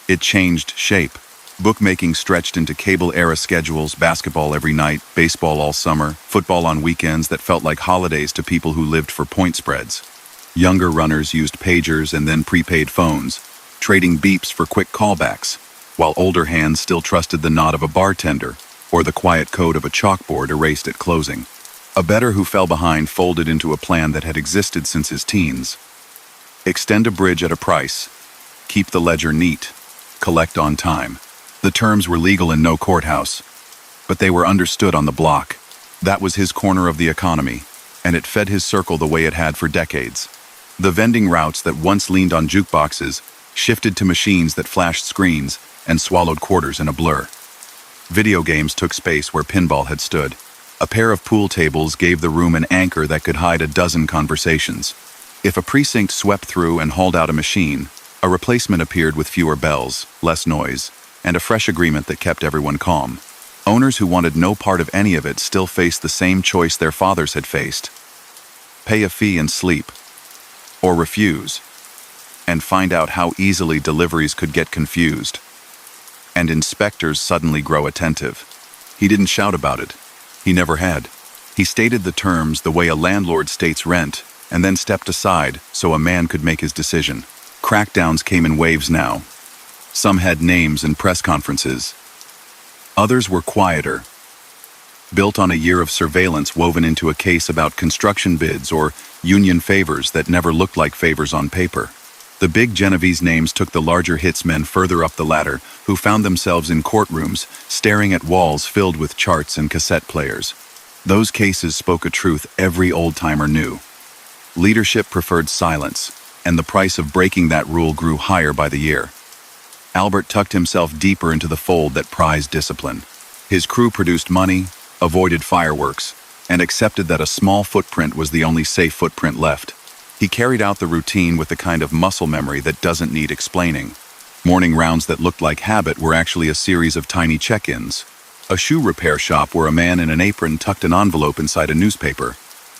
It changed shape. Bookmaking stretched into cable-era schedules, basketball every night, baseball all summer, football on weekends that felt like holidays to people who lived for point spreads. Younger runners used pagers and then prepaid phones, trading beeps for quick callbacks, while older hands still trusted the nod of a bartender or the quiet code of a chalkboard erased at closing. A bettor who fell behind folded into a plan that had existed since his teens. Extend a bridge at a price, keep the ledger neat, collect on time. The terms were legal in no courthouse, but they were understood on the block. That was his corner of the economy, and it fed his circle the way it had for decades. The vending routes that once leaned on jukeboxes shifted to machines that flashed screens and swallowed quarters in a blur. Video games took space where pinball had stood. A pair of pool tables gave the room an anchor that could hide a dozen conversations. If a precinct swept through and hauled out a machine, a replacement appeared with fewer bells, less noise, and a fresh agreement that kept everyone calm. Owners who wanted no part of any of it still faced the same choice their fathers had faced: pay a fee and sleep, or refuse, and find out how easily deliveries could get confused. And inspectors suddenly grow attentive. He didn't shout about it. He never had. He stated the terms the way a landlord states rent, and then stepped aside so a man could make his decision. Crackdowns came in waves now. Some had names and press conferences. Others were quieter, built on a year of surveillance woven into a case about construction bids or union favors that never looked like favors on paper. The big Genovese names took the larger hits men further up the ladder, who found themselves in courtrooms, staring at walls filled with charts and cassette players. Those cases spoke a truth every old-timer knew. Leadership preferred silence, and the price of breaking that rule grew higher by the year. Albert tucked himself deeper into the fold that prized discipline. His crew produced money, avoided fireworks, and accepted that a small footprint was the only safe footprint left. He carried out the routine with the kind of muscle memory that doesn't need explaining. Morning rounds that looked like habit were actually a series of tiny check-ins. A shoe repair shop where a man in an apron tucked an envelope inside a newspaper.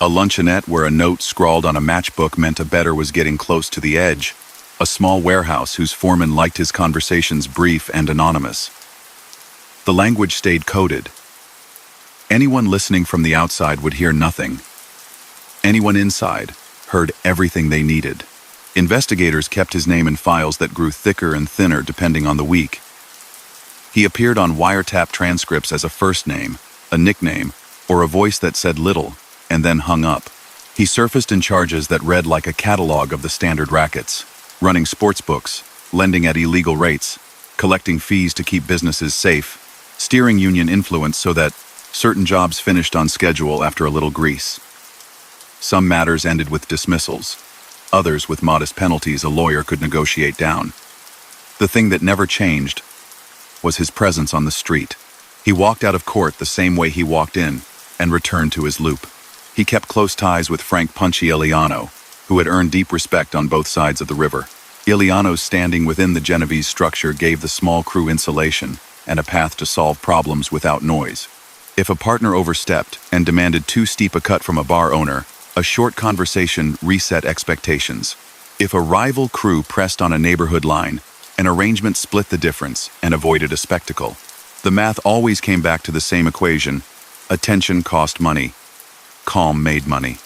A luncheonette where a note scrawled on a matchbook meant a bettor was getting close to the edge. A small warehouse whose foreman liked his conversations brief and anonymous. The language stayed coded. Anyone listening from the outside would hear nothing. Anyone inside heard everything they needed. Investigators kept his name in files that grew thicker and thinner depending on the week. He appeared on wiretap transcripts as a first name, a nickname, or a voice that said little, and then hung up. He surfaced in charges that read like a catalog of the standard rackets: running sports books, lending at illegal rates, collecting fees to keep businesses safe, steering union influence so that certain jobs finished on schedule after a little grease. Some matters ended with dismissals, others with modest penalties a lawyer could negotiate down. The thing that never changed was his presence on the street. He walked out of court the same way he walked in, and returned to his loop. He kept close ties with Frank Punchy Iliano, who had earned deep respect on both sides of the river. Iliano's standing within the Genovese structure gave the small crew insulation and a path to solve problems without noise. If a partner overstepped and demanded too steep a cut from a bar owner, a short conversation reset expectations. If a rival crew pressed on a neighborhood line, an arrangement split the difference and avoided a spectacle. The math always came back to the same equation: attention cost money, calm made money.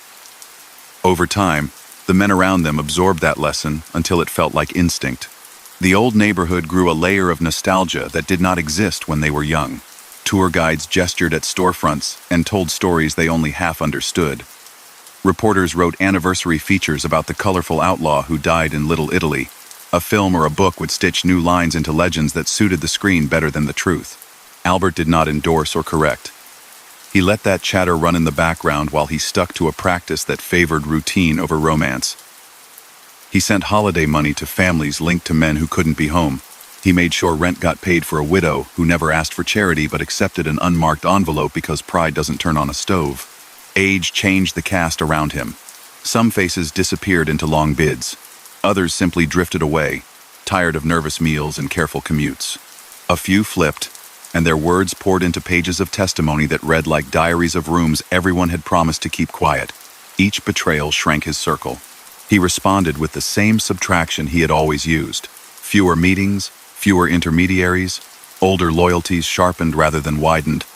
Over time, the men around them absorbed that lesson until it felt like instinct. The old neighborhood grew a layer of nostalgia that did not exist when they were young. Tour guides gestured at storefronts and told stories they only half understood. Reporters wrote anniversary features about the colorful outlaw who died in Little Italy. A film or a book would stitch new lines into legends that suited the screen better than the truth. Albert did not endorse or correct. He let that chatter run in the background while he stuck to a practice that favored routine over romance. He sent holiday money to families linked to men who couldn't be home. He made sure rent got paid for a widow who never asked for charity but accepted an unmarked envelope because pride doesn't turn on a stove. Age changed the cast around him. Some faces disappeared into long bids. Others simply drifted away, tired of nervous meals and careful commutes. A few flipped, and their words poured into pages of testimony that read like diaries of rooms everyone had promised to keep quiet. Each betrayal shrank his circle. He responded with the same subtraction he had always used: fewer meetings, fewer intermediaries, older loyalties sharpened rather than widened.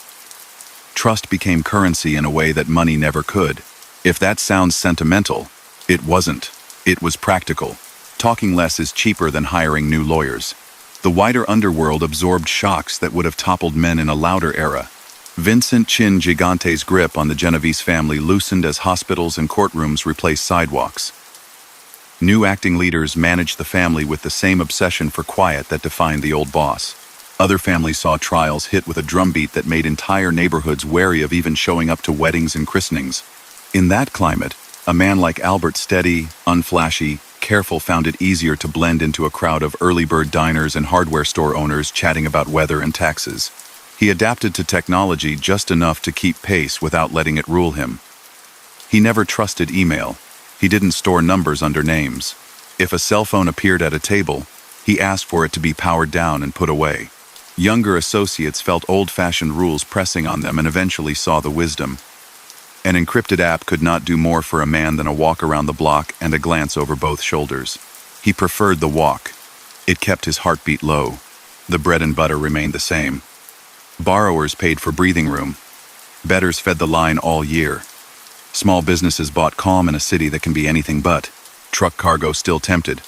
Trust became currency in a way that money never could. If that sounds sentimental, it wasn't. It was practical. Talking less is cheaper than hiring new lawyers. The wider underworld absorbed shocks that would have toppled men in a louder era. Vincent Chin Gigante's grip on the Genovese family loosened as hospitals and courtrooms replaced sidewalks. New acting leaders managed the family with the same obsession for quiet that defined the old boss. Other families saw trials hit with a drumbeat that made entire neighborhoods wary of even showing up to weddings and christenings. In that climate, a man like Albert, steady, unflashy, careful, found it easier to blend into a crowd of early bird diners and hardware store owners chatting about weather and taxes. He adapted to technology just enough to keep pace without letting it rule him. He never trusted email. He didn't store numbers under names. If a cell phone appeared at a table, he asked for it to be powered down and put away. Younger associates felt old-fashioned rules pressing on them and eventually saw the wisdom. An encrypted app could not do more for a man than a walk around the block and a glance over both shoulders. He preferred the walk. It kept his heartbeat low. The bread and butter remained the same. Borrowers paid for breathing room. Bettors fed the line all year. Small businesses bought calm in a city that can be anything but. Truck cargo still tempted.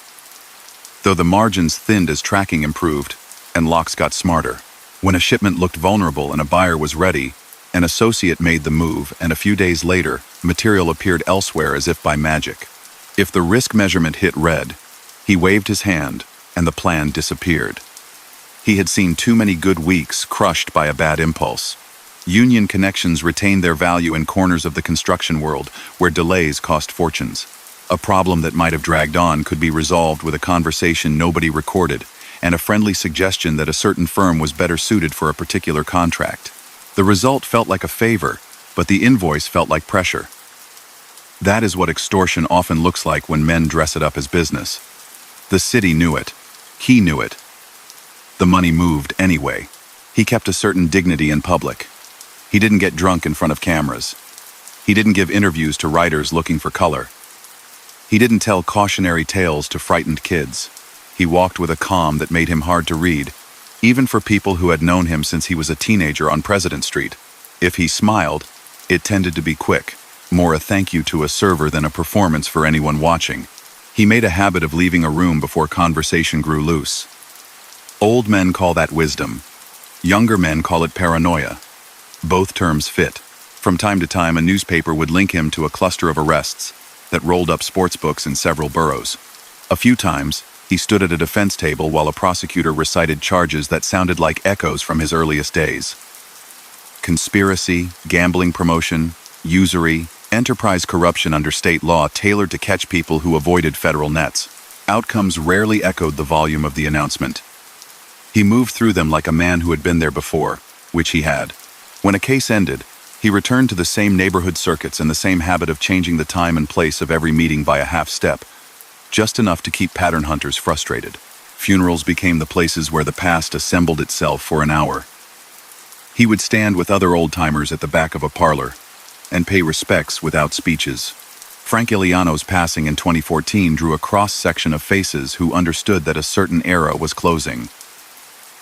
Though the margins thinned as tracking improved, and locks got smarter. When a shipment looked vulnerable and a buyer was ready, an associate made the move, and a few days later, material appeared elsewhere as if by magic. If the risk measurement hit red, he waved his hand, and the plan disappeared. He had seen too many good weeks crushed by a bad impulse. Union connections retained their value in corners of the construction world where delays cost fortunes. A problem that might have dragged on could be resolved with a conversation nobody recorded and a friendly suggestion that a certain firm was better suited for a particular contract. The result felt like a favor, but the invoice felt like pressure. That is what extortion often looks like when men dress it up as business. The city knew it. He knew it. The money moved anyway. He kept a certain dignity in public. He didn't get drunk in front of cameras. He didn't give interviews to writers looking for color. He didn't tell cautionary tales to frightened kids. He walked with a calm that made him hard to read, even for people who had known him since he was a teenager on President Street. If he smiled, it tended to be quick, more a thank you to a server than a performance for anyone watching. He made a habit of leaving a room before conversation grew loose. Old men call that wisdom. Younger men call it paranoia. Both terms fit. From time to time, a newspaper would link him to a cluster of arrests that rolled up sports books in several boroughs. A few times, he stood at a defense table while a prosecutor recited charges that sounded like echoes from his earliest days. Conspiracy, gambling promotion, usury, enterprise corruption under state law tailored to catch people who avoided federal nets. Outcomes rarely echoed the volume of the announcement. He moved through them like a man who had been there before, which he had. When a case ended, he returned to the same neighborhood circuits and the same habit of changing the time and place of every meeting by a half step, just enough to keep pattern hunters frustrated. Funerals became the places where the past assembled itself for an hour. He would stand with other old-timers at the back of a parlor and pay respects without speeches. Frank Iliano's passing in 2014 drew a cross-section of faces who understood that a certain era was closing.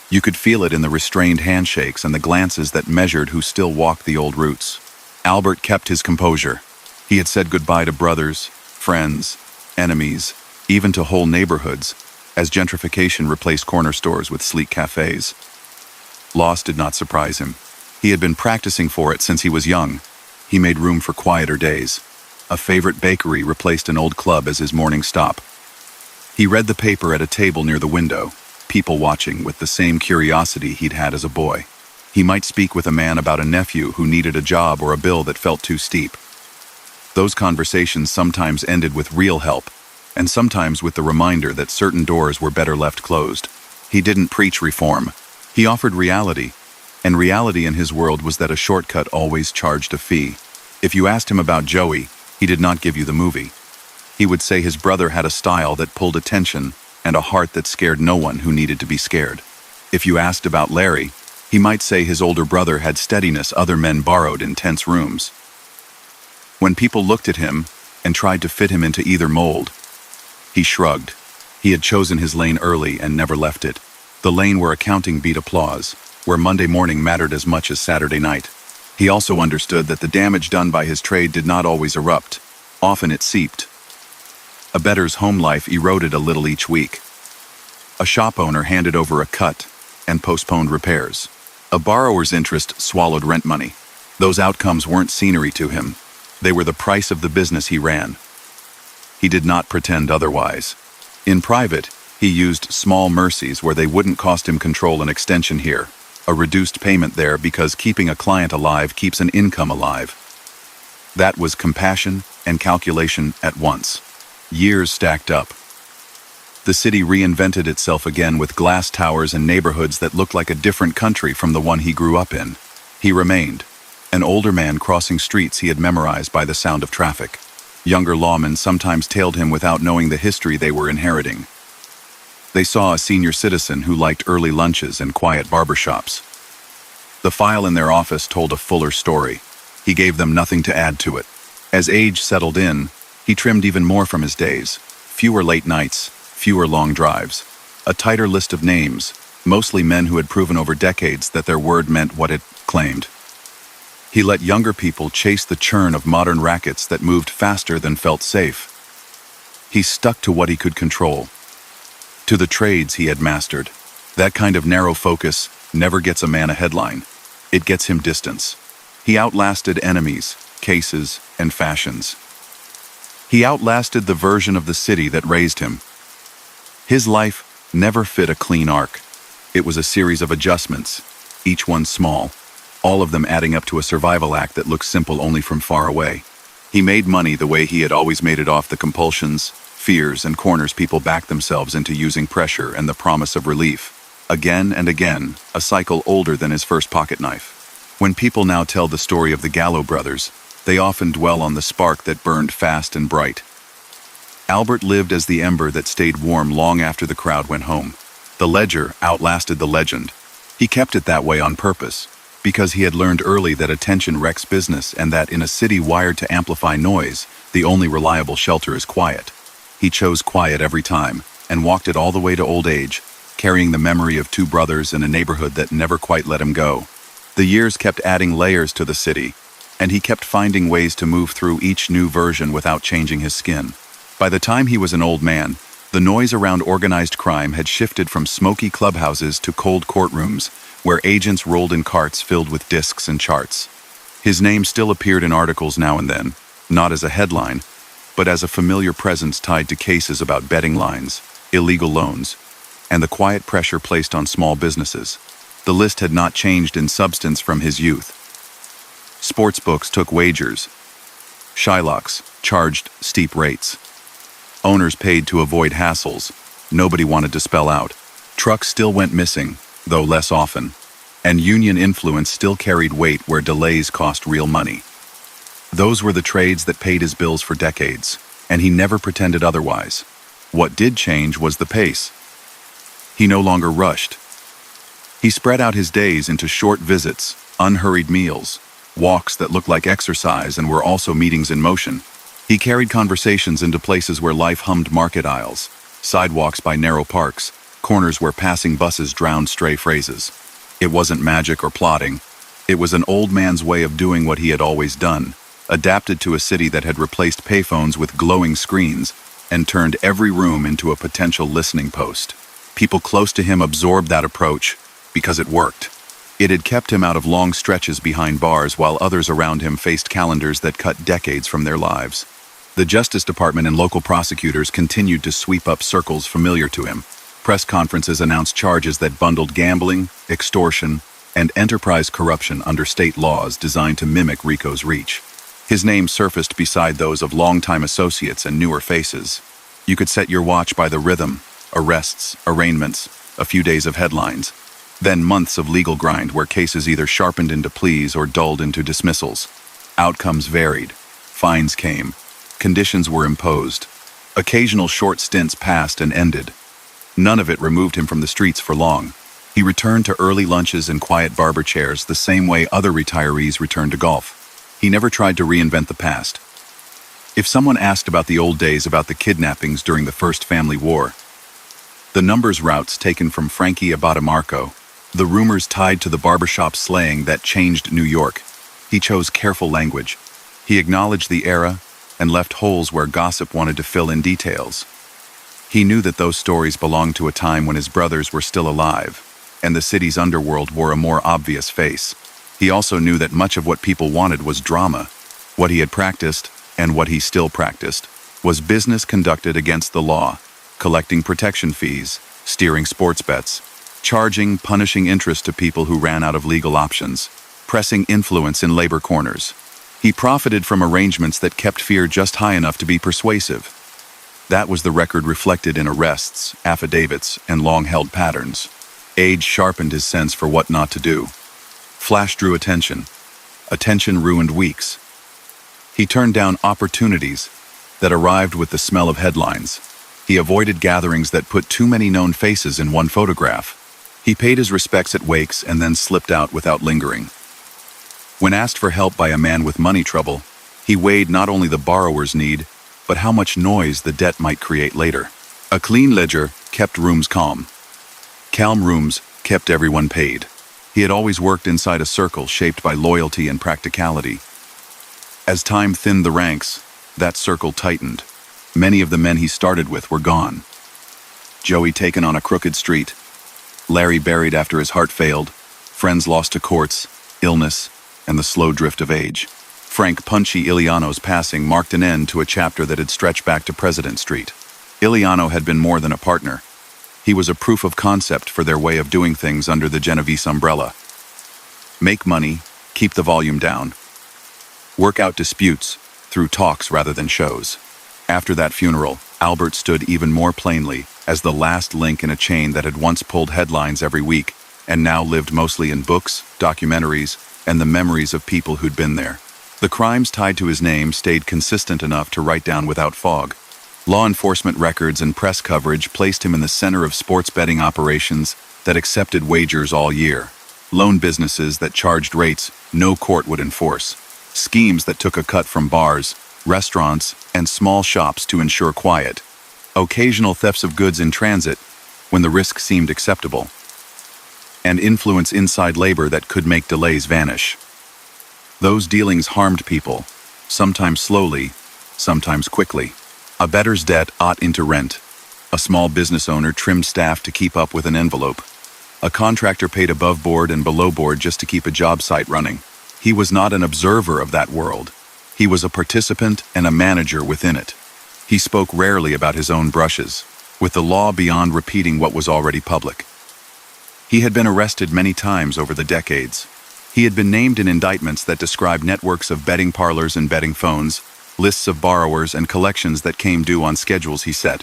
You could feel it in the restrained handshakes and the glances that measured who still walked the old routes. Albert kept his composure. He had said goodbye to brothers, friends, enemies, even to whole neighborhoods, as gentrification replaced corner stores with sleek cafes. Loss did not surprise him. He had been practicing for it since he was young. He made room for quieter days. A favorite bakery replaced an old club as his morning stop. He read the paper at a table near the window, people watching with the same curiosity he'd had as a boy. He might speak with a man about a nephew who needed a job or a bill that felt too steep. Those conversations sometimes ended with real help, and sometimes with the reminder that certain doors were better left closed. He didn't preach reform. He offered reality, and reality in his world was that a shortcut always charged a fee. If you asked him about Joey, he did not give you the movie. He would say his brother had a style that pulled attention and a heart that scared no one who needed to be scared. If you asked about Larry, he might say his older brother had steadiness other men borrowed in tense rooms. When people looked at him and tried to fit him into either mold, he shrugged. He had chosen his lane early and never left it. The lane where accounting beat applause, where Monday morning mattered as much as Saturday night. He also understood that the damage done by his trade did not always erupt. Often it seeped. A bettor's home life eroded a little each week. A shop owner handed over a cut and postponed repairs. A borrower's interest swallowed rent money. Those outcomes weren't scenery to him. They were the price of the business he ran. He did not pretend otherwise. In private, he used small mercies where they wouldn't cost him control an extension here, a reduced payment there because keeping a client alive keeps an income alive. That was compassion and calculation at once. Years stacked up. The city reinvented itself again with glass towers and neighborhoods that looked like a different country from the one he grew up in. He remained, an older man crossing streets he had memorized by the sound of traffic. Younger lawmen sometimes tailed him without knowing the history they were inheriting. They saw a senior citizen who liked early lunches and quiet barbershops. The file in their office told a fuller story. He gave them nothing to add to it. As age settled in, he trimmed even more from his days. Fewer late nights, fewer long drives. A tighter list of names, mostly men who had proven over decades that their word meant what it claimed. He let younger people chase the churn of modern rackets that moved faster than felt safe. He stuck to what he could control, to the trades he had mastered. That kind of narrow focus never gets a man a headline. It gets him distance. He outlasted enemies, cases, and fashions. He outlasted the version of the city that raised him. His life never fit a clean arc. It was a series of adjustments, each one small, all of them adding up to a survival act that looked simple only from far away. He made money the way he had always made it, off the compulsions, fears, and corners people backed themselves into, using pressure and the promise of relief. Again and again, a cycle older than his first pocket knife. When people now tell the story of the Gallo brothers, they often dwell on the spark that burned fast and bright. Albert lived as the ember that stayed warm long after the crowd went home. The ledger outlasted the legend. He kept it that way on purpose, because he had learned early that attention wrecks business, and that in a city wired to amplify noise, the only reliable shelter is quiet. He chose quiet every time, and walked it all the way to old age, carrying the memory of two brothers in a neighborhood that never quite let him go. The years kept adding layers to the city, and he kept finding ways to move through each new version without changing his skin. By the time he was an old man, the noise around organized crime had shifted from smoky clubhouses to cold courtrooms, where agents rolled in carts filled with discs and charts. His name still appeared in articles now and then, not as a headline, but as a familiar presence tied to cases about betting lines, illegal loans, and the quiet pressure placed on small businesses. The list had not changed in substance from his youth. Sportsbooks took wagers. Shylocks charged steep rates. Owners paid to avoid hassles nobody wanted to spell out. Trucks still went missing, though less often, and union influence still carried weight where delays cost real money. Those were the trades that paid his bills for decades, and he never pretended otherwise. What did change was the pace. He no longer rushed. He spread out his days into short visits, unhurried meals, walks that looked like exercise and were also meetings in motion. He carried conversations into places where life hummed: market aisles, sidewalks by narrow parks, corners where passing buses drowned stray phrases. It wasn't magic or plotting. It was an old man's way of doing what he had always done, adapted to a city that had replaced payphones with glowing screens and turned every room into a potential listening post. People close to him absorbed that approach because it worked. It had kept him out of long stretches behind bars while others around him faced calendars that cut decades from their lives. The Justice Department and local prosecutors continued to sweep up circles familiar to him. Press conferences announced charges that bundled gambling, extortion, and enterprise corruption under state laws designed to mimic Rico's reach. His name surfaced beside those of longtime associates and newer faces. You could set your watch by the rhythm: arrests, arraignments, a few days of headlines, then months of legal grind where cases either sharpened into pleas or dulled into dismissals. Outcomes varied. Fines came. Conditions were imposed. Occasional short stints passed and ended. None of it removed him from the streets for long. He returned to early lunches and quiet barber chairs the same way other retirees returned to golf. He never tried to reinvent the past. If someone asked about the old days, about the kidnappings during the First Family War, the numbers routes taken from Frankie Abatamarco, the rumors tied to the barbershop slaying that changed New York, he chose careful language. He acknowledged the era and left holes where gossip wanted to fill in details. He knew that those stories belonged to a time when his brothers were still alive, and the city's underworld wore a more obvious face. He also knew that much of what people wanted was drama. What he had practiced, and what he still practiced, was business conducted against the law, collecting protection fees, steering sports bets, charging, punishing interest to people who ran out of legal options, pressing influence in labor corners. He profited from arrangements that kept fear just high enough to be persuasive. That was the record reflected in arrests, affidavits, and long-held patterns. Age sharpened his sense for what not to do. Flash drew attention. Attention ruined weeks. He turned down opportunities that arrived with the smell of headlines. He avoided gatherings that put too many known faces in one photograph. He paid his respects at wakes and then slipped out without lingering. When asked for help by a man with money trouble, he weighed not only the borrower's need, but how much noise the debt might create later. A clean ledger kept rooms calm. Calm rooms kept everyone paid. He had always worked inside a circle shaped by loyalty and practicality. As time thinned the ranks, that circle tightened. Many of the men he started with were gone. Joey taken on a crooked street. Larry buried after his heart failed. Friends lost to courts, illness, and the slow drift of age. Frank Punchy Iliano's passing marked an end to a chapter that had stretched back to President Street. Iliano had been more than a partner. He was a proof of concept for their way of doing things under the Genovese umbrella. Make money, keep the volume down. Work out disputes through talks rather than shows. After that funeral, Albert stood even more plainly as the last link in a chain that had once pulled headlines every week and now lived mostly in books, documentaries, and the memories of people who'd been there. The crimes tied to his name stayed consistent enough to write down without fog. Law enforcement records and press coverage placed him in the center of sports betting operations that accepted wagers all year. Loan businesses that charged rates no court would enforce. Schemes that took a cut from bars, restaurants, and small shops to ensure quiet. Occasional thefts of goods in transit when the risk seemed acceptable. And influence inside labor that could make delays vanish. Those dealings harmed people, sometimes slowly, sometimes quickly. A bettor's debt ate into rent. A small business owner trimmed staff to keep up with an envelope. A contractor paid above board and below board just to keep a job site running. He was not an observer of that world. He was a participant and a manager within it. He spoke rarely about his own brushes, with the law beyond repeating what was already public. He had been arrested many times over the decades. He had been named in indictments that described networks of betting parlors and betting phones, lists of borrowers and collections that came due on schedules he set.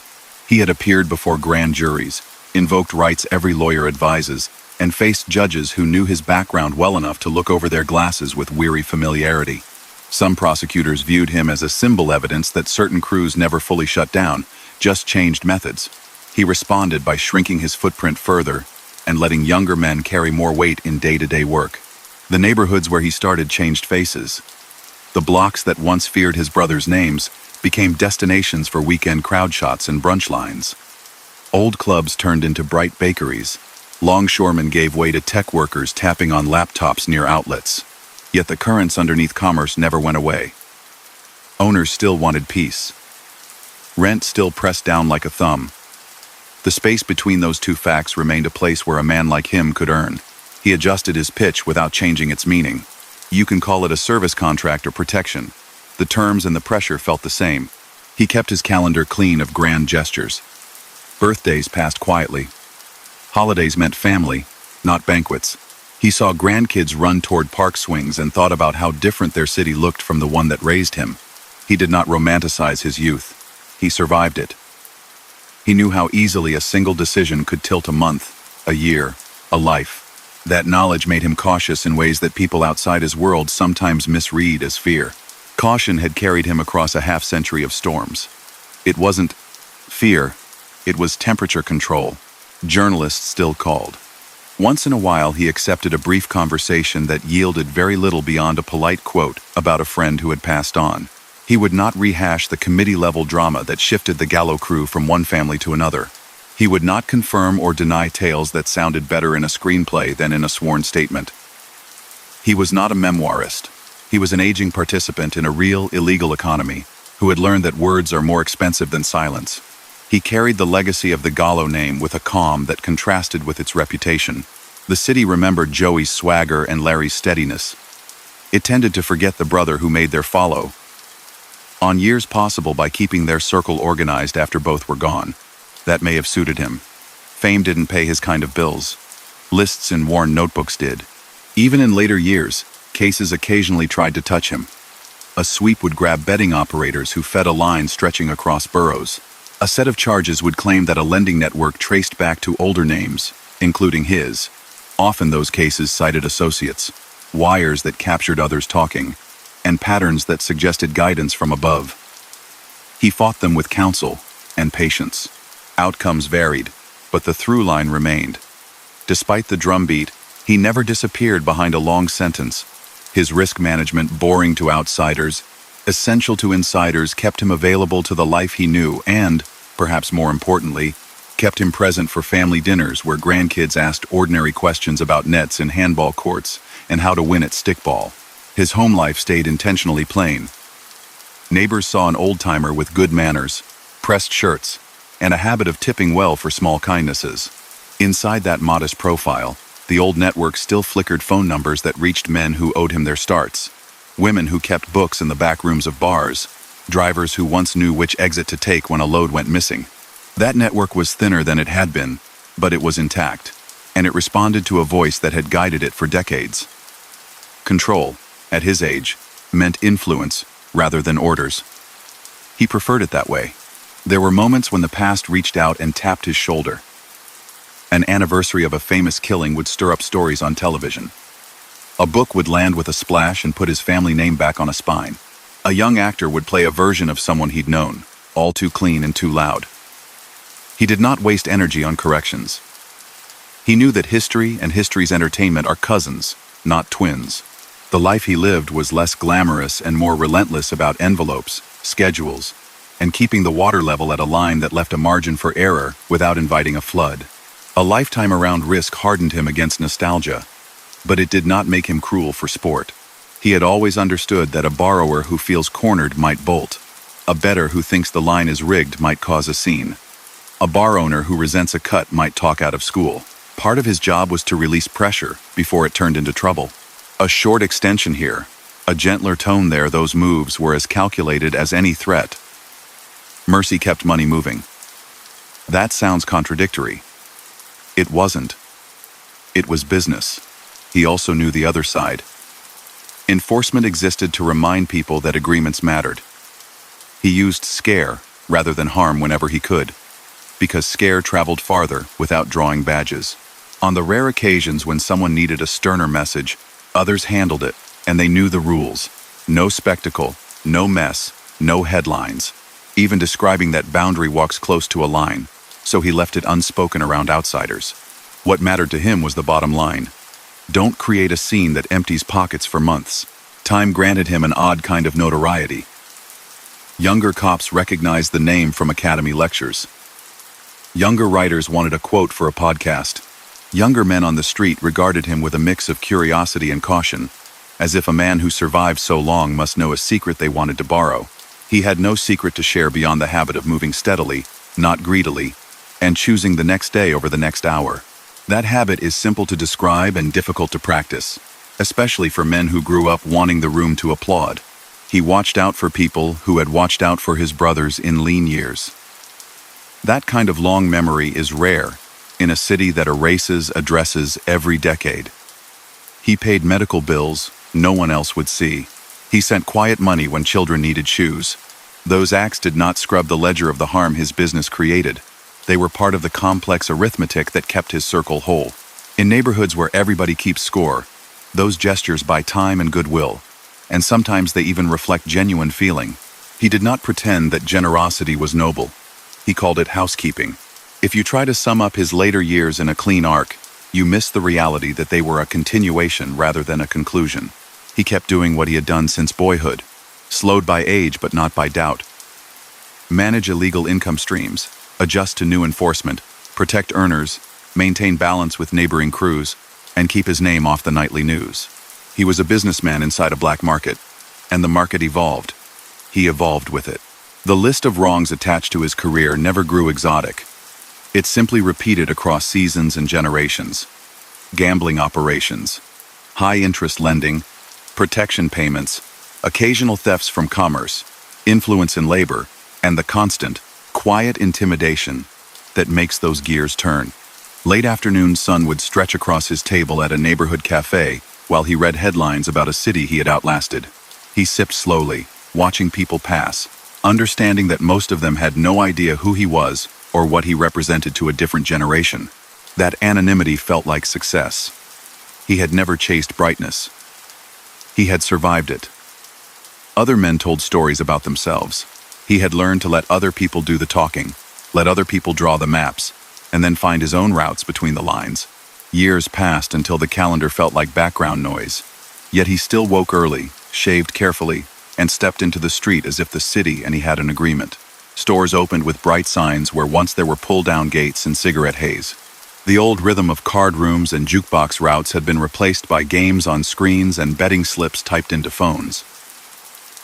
He had appeared before grand juries, invoked rights every lawyer advises, and faced judges who knew his background well enough to look over their glasses with weary familiarity. Some prosecutors viewed him as a symbol evidence that certain crews never fully shut down, just changed methods. He responded by shrinking his footprint further and letting younger men carry more weight in day-to-day work. The neighborhoods where he started changed faces. The blocks that once feared his brother's names became destinations for weekend crowd shots and brunch lines. Old clubs turned into bright bakeries. Longshoremen gave way to tech workers tapping on laptops near outlets. Yet the currents underneath commerce never went away. Owners still wanted peace. Rent still pressed down like a thumb. The space between those two facts remained a place where a man like him could earn. He adjusted his pitch without changing its meaning. You can call it a service contract or protection. The terms and the pressure felt the same. He kept his calendar clean of grand gestures. Birthdays passed quietly. Holidays meant family, not banquets. He saw grandkids run toward park swings and thought about how different their city looked from the one that raised him. He did not romanticize his youth. He survived it. He knew how easily a single decision could tilt a month, a year, a life. That knowledge made him cautious in ways that people outside his world sometimes misread as fear. Caution had carried him across a half-century of storms. It wasn't fear, it was temperature control. Journalists still called. Once in a while he accepted a brief conversation that yielded very little beyond a polite quote about a friend who had passed on. He would not rehash the committee-level drama that shifted the Gallo crew from one family to another. He would not confirm or deny tales that sounded better in a screenplay than in a sworn statement. He was not a memoirist. He was an aging participant in a real, illegal economy who had learned that words are more expensive than silence. He carried the legacy of the Gallo name with a calm that contrasted with its reputation. The city remembered Joey's swagger and Larry's steadiness. It tended to forget the brother who made their follow on years possible by keeping their circle organized after both were gone. That may have suited him. Fame didn't pay his kind of bills. Lists in worn notebooks did. Even in later years, cases occasionally tried to touch him. A sweep would grab betting operators who fed a line stretching across boroughs. A set of charges would claim that a lending network traced back to older names, including his. Often those cases cited associates, wires that captured others talking, and patterns that suggested guidance from above. He fought them with counsel and patience. Outcomes varied, but the through line remained. Despite the drumbeat, he never disappeared behind a long sentence. His risk management, boring to outsiders, essential to insiders, kept him available to the life he knew and, perhaps more importantly, kept him present for family dinners where grandkids asked ordinary questions about nets in handball courts and how to win at stickball. His home life stayed intentionally plain. Neighbors saw an old-timer with good manners, pressed shirts, and a habit of tipping well for small kindnesses. Inside that modest profile, the old network still flickered phone numbers that reached men who owed him their starts, women who kept books in the back rooms of bars, drivers who once knew which exit to take when a load went missing. That network was thinner than it had been, but it was intact, and it responded to a voice that had guided it for decades. Control, at his age, meant influence rather than orders. He preferred it that way. There were moments when the past reached out and tapped his shoulder. An anniversary of a famous killing would stir up stories on television. A book would land with a splash and put his family name back on a spine. A young actor would play a version of someone he'd known, all too clean and too loud. He did not waste energy on corrections. He knew that history and history's entertainment are cousins, not twins. The life he lived was less glamorous and more relentless about envelopes, schedules, and keeping the water level at a line that left a margin for error without inviting a flood. A lifetime around risk hardened him against nostalgia, but it did not make him cruel for sport. He had always understood that a borrower who feels cornered might bolt. A bettor who thinks the line is rigged might cause a scene. A bar owner who resents a cut might talk out of school. Part of his job was to release pressure before it turned into trouble. A short extension here, a gentler tone there. Those moves were as calculated as any threat. Mercy kept money moving. That sounds contradictory. It wasn't. It was business. He also knew the other side. Enforcement existed to remind people that agreements mattered. He used scare rather than harm whenever he could, because scare traveled farther without drawing badges. On the rare occasions when someone needed a sterner message, others handled it, and they knew the rules. No spectacle, no mess, no headlines. Even describing that boundary walks close to a line, so he left it unspoken around outsiders. What mattered to him was the bottom line. Don't create a scene that empties pockets for months. Time granted him an odd kind of notoriety. Younger cops recognized the name from academy lectures. Younger writers wanted a quote for a podcast. Younger men on the street regarded him with a mix of curiosity and caution, as if a man who survived so long must know a secret they wanted to borrow. He had no secret to share beyond the habit of moving steadily, not greedily, and choosing the next day over the next hour. That habit is simple to describe and difficult to practice, especially for men who grew up wanting the room to applaud. He watched out for people who had watched out for his brothers in lean years. That kind of long memory is rare in a city that erases addresses every decade. He paid medical bills no one else would see. He sent quiet money when children needed shoes. Those acts did not scrub the ledger of the harm his business created. They were part of the complex arithmetic that kept his circle whole. In neighborhoods where everybody keeps score, those gestures buy time and goodwill, and sometimes they even reflect genuine feeling. He did not pretend that generosity was noble. He called it housekeeping. If you try to sum up his later years in a clean arc, you miss the reality that they were a continuation rather than a conclusion. He kept doing what he had done since boyhood, slowed by age but not by doubt. Manage illegal income streams, adjust to new enforcement, protect earners, maintain balance with neighboring crews, and keep his name off the nightly news. He was a businessman inside a black market, and the market evolved. He evolved with it. The list of wrongs attached to his career never grew exotic. It simply repeated across seasons and generations. Gambling operations, high-interest lending, protection payments, occasional thefts from commerce, influence in labor, and the constant, quiet intimidation that makes those gears turn. Late afternoon sun would stretch across his table at a neighborhood cafe while he read headlines about a city he had outlasted. He sipped slowly, watching people pass, understanding that most of them had no idea who he was or what he represented to a different generation. That anonymity felt like success. He had never chased brightness. He had survived it. Other men told stories about themselves. He had learned to let other people do the talking, let other people draw the maps, and then find his own routes between the lines. Years passed until the calendar felt like background noise. Yet he still woke early, shaved carefully, and stepped into the street as if the city and he had an agreement. Stores opened with bright signs where once there were pull-down gates and cigarette haze. The old rhythm of card rooms and jukebox routes had been replaced by games on screens and betting slips typed into phones.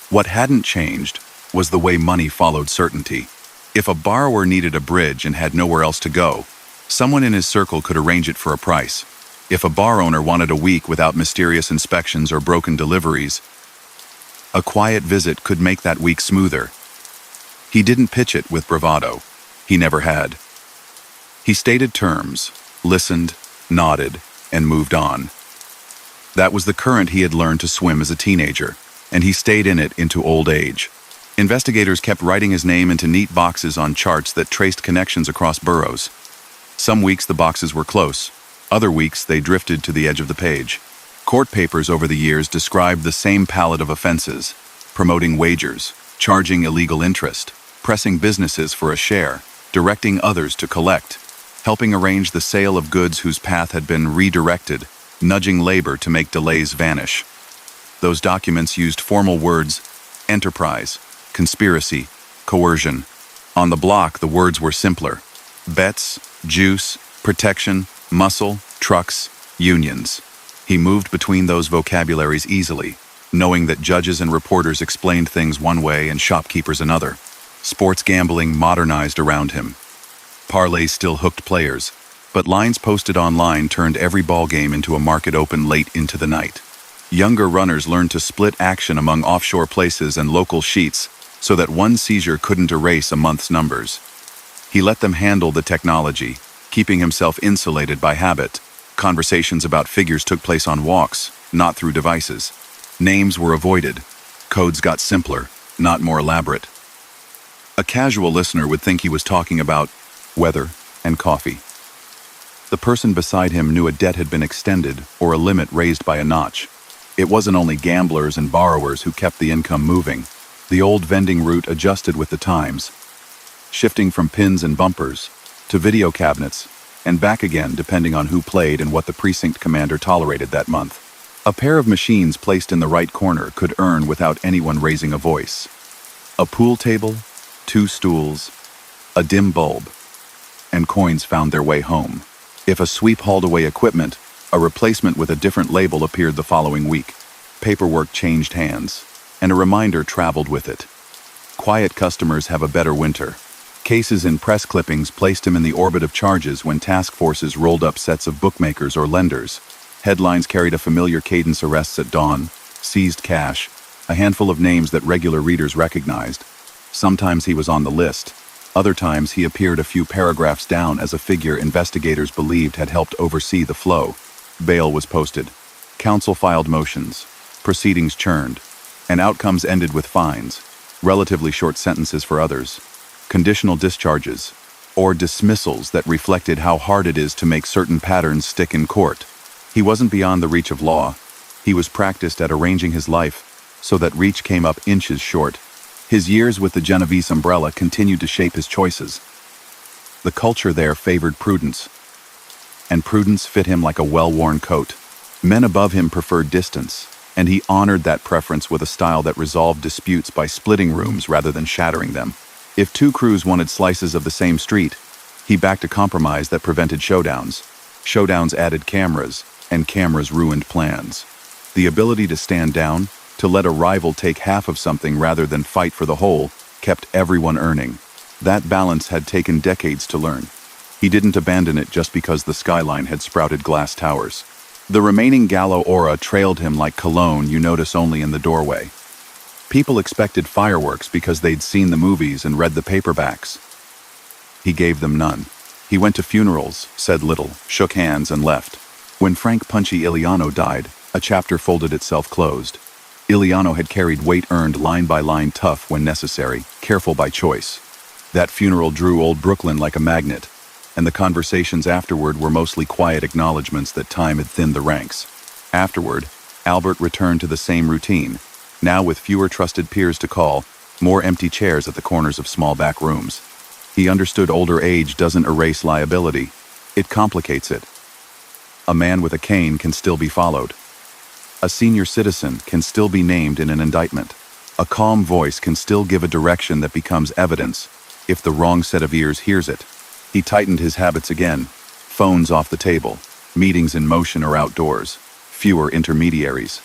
What hadn't changed was the way money followed certainty. If a borrower needed a bridge and had nowhere else to go, someone in his circle could arrange it for a price. If a bar owner wanted a week without mysterious inspections or broken deliveries, a quiet visit could make that week smoother. He didn't pitch it with bravado. He never had. He stated terms, listened, nodded, and moved on. That was the current he had learned to swim as a teenager, and he stayed in it into old age. Investigators kept writing his name into neat boxes on charts that traced connections across boroughs. Some weeks the boxes were close. Other weeks they drifted to the edge of the page. Court papers over the years described the same palette of offenses: promoting wagers, charging illegal interest, pressing businesses for a share, directing others to collect, helping arrange the sale of goods whose path had been redirected, nudging labor to make delays vanish. Those documents used formal words: enterprise, conspiracy, coercion. On the block, the words were simpler: bets, juice, protection, muscle, trucks, unions. He moved between those vocabularies easily, knowing that judges and reporters explained things one way and shopkeepers another. Sports gambling modernized around him. Parlays still hooked players, but lines posted online turned every ball game into a market open late into the night. Younger runners learned to split action among offshore places and local sheets so that one seizure couldn't erase a month's numbers. He let them handle the technology, keeping himself insulated by habit. Conversations about figures took place on walks, not through devices. Names were avoided. Codes got simpler, not more elaborate. A casual listener would think he was talking about weather and coffee. The person beside him knew a debt had been extended or a limit raised by a notch. It wasn't only gamblers and borrowers who kept the income moving. The old vending route adjusted with the times, shifting from pins and bumpers to video cabinets, and back again depending on who played and what the precinct commander tolerated that month. A pair of machines placed in the right corner could earn without anyone raising a voice. A pool table, 2 stools, a dim bulb, and coins found their way home. If a sweep hauled away equipment, a replacement with a different label appeared the following week. Paperwork changed hands, and a reminder traveled with it. Quiet customers have a better winter. Cases in press clippings placed him in the orbit of charges when task forces rolled up sets of bookmakers or lenders. Headlines carried a familiar cadence: arrests at dawn, seized cash, a handful of names that regular readers recognized. Sometimes he was on the list. Other times he appeared a few paragraphs down as a figure investigators believed had helped oversee the flow. Bail was posted. Counsel filed motions. Proceedings churned. And outcomes ended with fines, relatively short sentences for others, conditional discharges, or dismissals that reflected how hard it is to make certain patterns stick in court. He wasn't beyond the reach of law. He was practiced at arranging his life so that reach came up inches short. His years with the Genovese umbrella continued to shape his choices. The culture there favored prudence, and prudence fit him like a well-worn coat. Men above him preferred distance, and he honored that preference with a style that resolved disputes by splitting rooms rather than shattering them. If 2 crews wanted slices of the same street, he backed a compromise that prevented showdowns. Showdowns added cameras, and cameras ruined plans. The ability to stand down, to let a rival take half of something rather than fight for the whole, kept everyone earning. That balance had taken decades to learn. He didn't abandon it just because the skyline had sprouted glass towers. The remaining Gallo aura trailed him like cologne you notice only in the doorway. People expected fireworks because they'd seen the movies and read the paperbacks. He gave them none. He went to funerals, said little, shook hands, and left. When Frank Punchy Iliano died, a chapter folded itself closed. Iliano had carried weight earned line by line, tough when necessary, careful by choice. That funeral drew old Brooklyn like a magnet, and the conversations afterward were mostly quiet acknowledgments that time had thinned the ranks. Afterward, Albert returned to the same routine, now with fewer trusted peers to call, more empty chairs at the corners of small back rooms. He understood older age doesn't erase liability, it complicates it. A man with a cane can still be followed. A senior citizen can still be named in an indictment. A calm voice can still give a direction that becomes evidence if the wrong set of ears hears it. He tightened his habits again. Phones off the table, meetings in motion or outdoors, fewer intermediaries.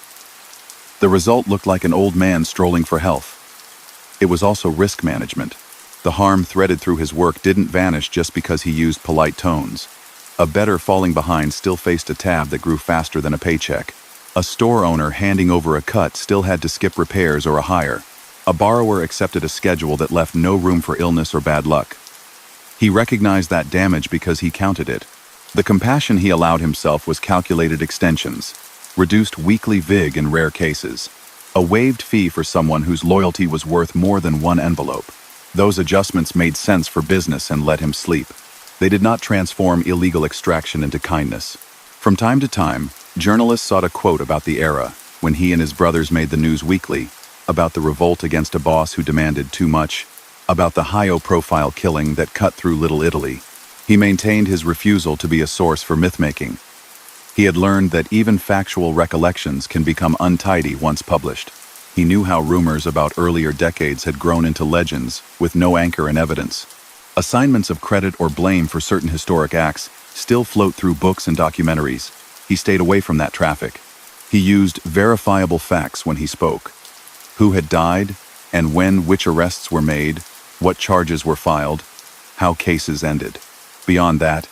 The result looked like an old man strolling for health. It was also risk management. The harm threaded through his work didn't vanish just because he used polite tones. A better falling behind still faced a tab that grew faster than a paycheck. A store owner handing over a cut still had to skip repairs or a hire. A borrower accepted a schedule that left no room for illness or bad luck. He recognized that damage because he counted it. The compassion he allowed himself was calculated extensions, reduced weekly vig in rare cases, a waived fee for someone whose loyalty was worth more than one envelope. Those adjustments made sense for business and let him sleep. They did not transform illegal extraction into kindness. From time to time, journalists sought a quote about the era, when he and his brothers made the news weekly, about the revolt against a boss who demanded too much, about the high-profile killing that cut through Little Italy. He maintained his refusal to be a source for myth-making. He had learned that even factual recollections can become untidy once published. He knew how rumors about earlier decades had grown into legends with no anchor in evidence. Assignments of credit or blame for certain historic acts still float through books and documentaries. He stayed away from that traffic. He used verifiable facts when he spoke. Who had died, and when which arrests were made, what charges were filed, how cases ended. Beyond that,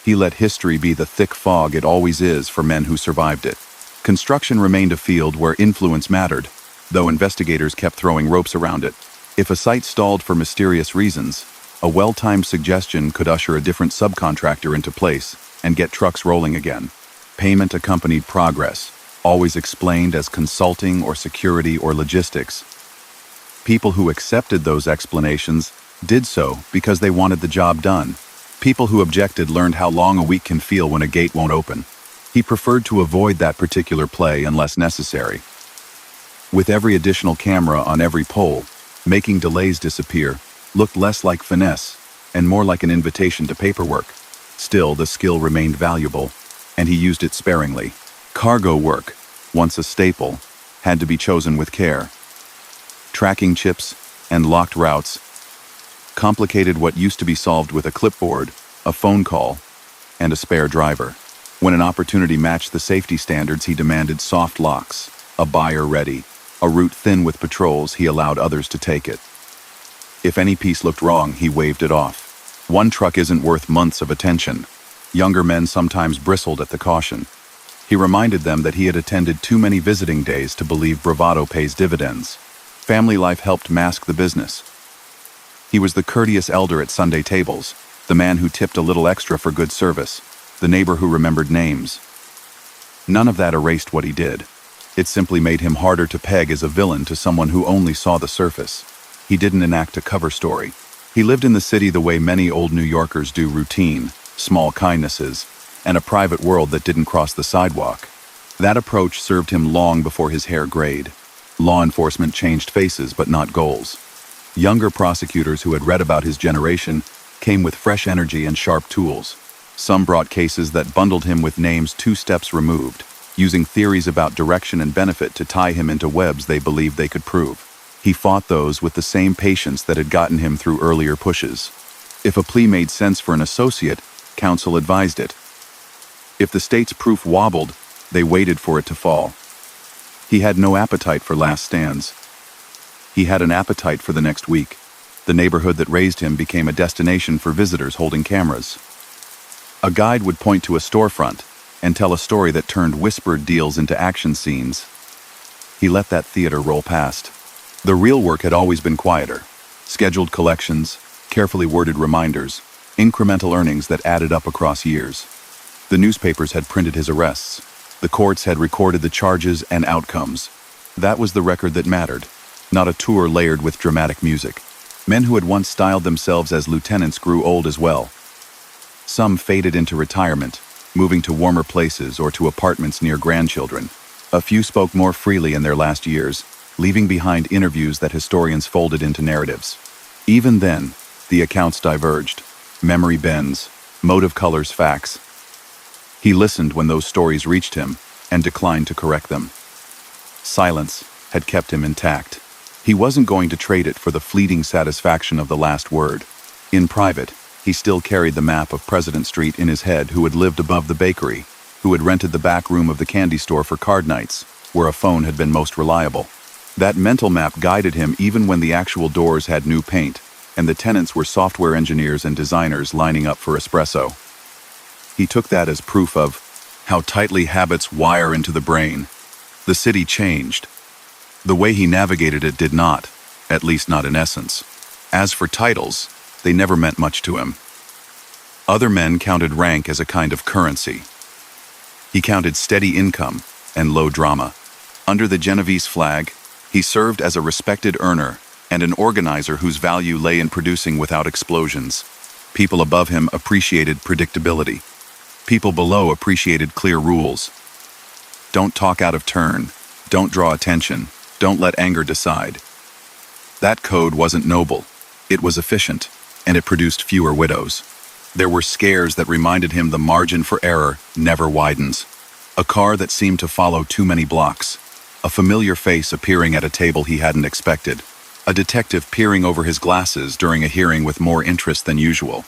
he let history be the thick fog it always is for men who survived it. Construction remained a field where influence mattered, though investigators kept throwing ropes around it. If a site stalled for mysterious reasons, a well-timed suggestion could usher a different subcontractor into place and get trucks rolling again. Payment accompanied progress, always explained as consulting or security or logistics. People who accepted those explanations did so because they wanted the job done. People who objected learned how long a week can feel when a gate won't open. He preferred to avoid that particular play unless necessary. With every additional camera on every pole, making delays disappear looked less like finesse and more like an invitation to paperwork. Still, the skill remained valuable, and he used it sparingly. Cargo work, once a staple, had to be chosen with care. Tracking chips and locked routes complicated what used to be solved with a clipboard, a phone call, and a spare driver. When an opportunity matched the safety standards, he demanded soft locks, a buyer ready, a route thin with patrols. He allowed others to take it. If any piece looked wrong, he waved it off. One truck isn't worth months of attention. Younger men sometimes bristled at the caution. He reminded them that he had attended too many visiting days to believe bravado pays dividends. Family life helped mask the business. He was the courteous elder at Sunday tables, the man who tipped a little extra for good service, the neighbor who remembered names. None of that erased what he did. It simply made him harder to peg as a villain to someone who only saw the surface. He didn't enact a cover story. He lived in the city the way many old New Yorkers do: routine, small kindnesses, and a private world that didn't cross the sidewalk. That approach served him long before his hair grayed. Law enforcement changed faces but not goals. Younger prosecutors who had read about his generation came with fresh energy and sharp tools. Some brought cases that bundled him with names 2 steps removed, using theories about direction and benefit to tie him into webs they believed they could prove. He fought those with the same patience that had gotten him through earlier pushes. If a plea made sense for an associate, counsel advised it. If the state's proof wobbled, they waited for it to fall. He had no appetite for last stands. He had an appetite for the next week. The neighborhood that raised him became a destination for visitors holding cameras. A guide would point to a storefront and tell a story that turned whispered deals into action scenes. He let that theater roll past. The real work had always been quieter. Scheduled collections, carefully worded reminders, incremental earnings that added up across years. The newspapers had printed his arrests. The courts had recorded the charges and outcomes. That was the record that mattered, not a tour layered with dramatic music. Men who had once styled themselves as lieutenants grew old as well. Some faded into retirement, moving to warmer places or to apartments near grandchildren. A few spoke more freely in their last years, leaving behind interviews that historians folded into narratives. Even then, the accounts diverged. Memory bends, motive colors facts. He listened when those stories reached him and declined to correct them. Silence had kept him intact. He wasn't going to trade it for the fleeting satisfaction of the last word. In private, he still carried the map of President Street in his head, who had lived above the bakery, who had rented the back room of the candy store for card nights, where a phone had been most reliable. That mental map guided him even when the actual doors had new paint, and the tenants were software engineers and designers lining up for espresso. He took that as proof of how tightly habits wire into the brain. The city changed. The way he navigated it did not, at least not in essence. As for titles, they never meant much to him. Other men counted rank as a kind of currency. He counted steady income and low drama. Under the Genovese flag, he served as a respected earner and an organizer whose value lay in producing without explosions. People above him appreciated predictability. People below appreciated clear rules. Don't talk out of turn. Don't draw attention. Don't let anger decide. That code wasn't noble. It was efficient, and it produced fewer widows. There were scares that reminded him the margin for error never widens. A car that seemed to follow too many blocks. A familiar face appearing at a table he hadn't expected. A detective peering over his glasses during a hearing with more interest than usual.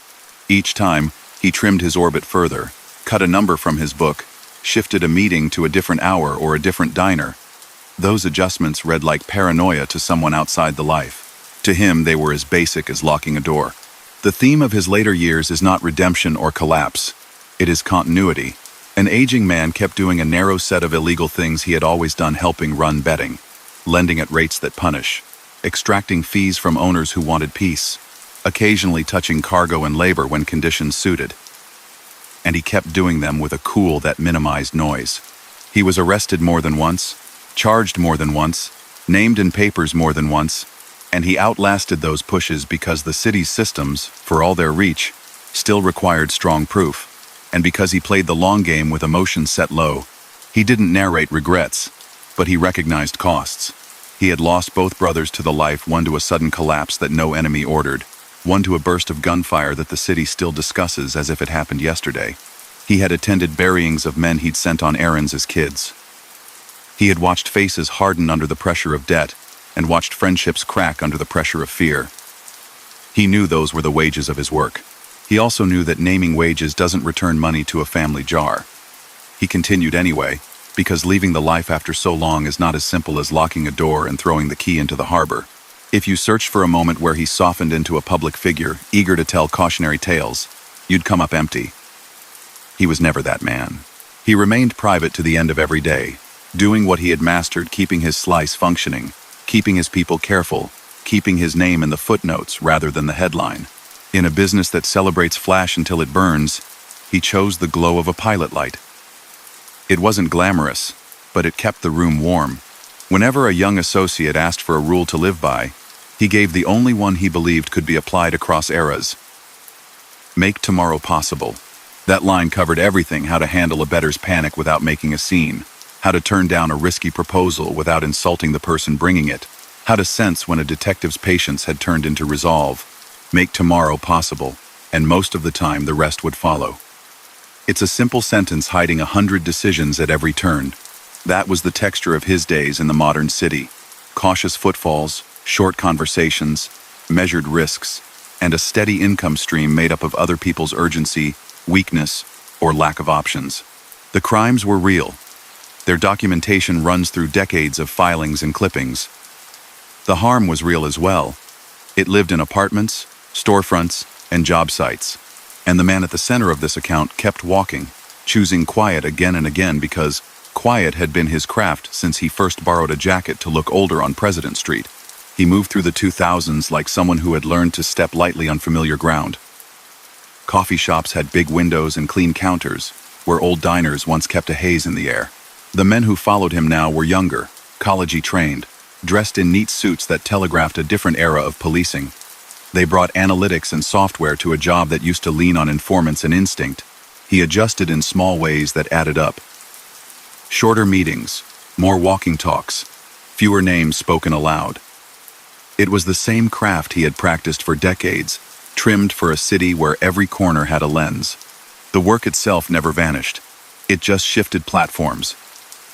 Each time, he trimmed his orbit further, cut a number from his book, shifted a meeting to a different hour or a different diner. Those adjustments read like paranoia to someone outside the life. To him, they were as basic as locking a door. The theme of his later years is not redemption or collapse. It is continuity. An aging man kept doing a narrow set of illegal things he had always done, helping run betting, lending at rates that punish, extracting fees from owners who wanted peace, occasionally touching cargo and labor when conditions suited. And he kept doing them with a cool that minimized noise. He was arrested more than once, charged more than once, named in papers more than once, and he outlasted those pushes because the city's systems, for all their reach, still required strong proof. And because he played the long game with emotions set low, he didn't narrate regrets, but he recognized costs. He had lost both brothers to the life, one to a sudden collapse that no enemy ordered, one to a burst of gunfire that the city still discusses as if it happened yesterday. He had attended buryings of men he'd sent on errands as kids. He had watched faces harden under the pressure of debt, and watched friendships crack under the pressure of fear. He knew those were the wages of his work. He also knew that naming wages doesn't return money to a family jar. He continued anyway, because leaving the life after so long is not as simple as locking a door and throwing the key into the harbor. If you searched for a moment where he softened into a public figure, eager to tell cautionary tales, you'd come up empty. He was never that man. He remained private to the end of every day, doing what he had mastered, keeping his slice functioning, keeping his people careful, keeping his name in the footnotes rather than the headline. In a business that celebrates flash until it burns, he chose the glow of a pilot light. It wasn't glamorous, but it kept the room warm. Whenever a young associate asked for a rule to live by, he gave the only one he believed could be applied across eras. Make tomorrow possible. That line covered everything: how to handle a bettor's panic without making a scene, how to turn down a risky proposal without insulting the person bringing it, how to sense when a detective's patience had turned into resolve. Make tomorrow possible, and most of the time the rest would follow. It's a simple sentence hiding 100 decisions at every turn. That was the texture of his days in the modern city. Cautious footfalls, short conversations, measured risks, and a steady income stream made up of other people's urgency, weakness, or lack of options. The crimes were real. Their documentation runs through decades of filings and clippings. The harm was real as well. It lived in apartments, storefronts, and job sites. And the man at the center of this account kept walking, choosing quiet again and again because quiet had been his craft since he first borrowed a jacket to look older on President Street. He moved through the 2000s like someone who had learned to step lightly on familiar ground. Coffee shops had big windows and clean counters, where old diners once kept a haze in the air. The men who followed him now were younger, college-y trained, dressed in neat suits that telegraphed a different era of policing. They brought analytics and software to a job that used to lean on informants and instinct. He adjusted in small ways that added up. Shorter meetings, more walking talks, fewer names spoken aloud. It was the same craft he had practiced for decades, trimmed for a city where every corner had a lens. The work itself never vanished. It just shifted platforms.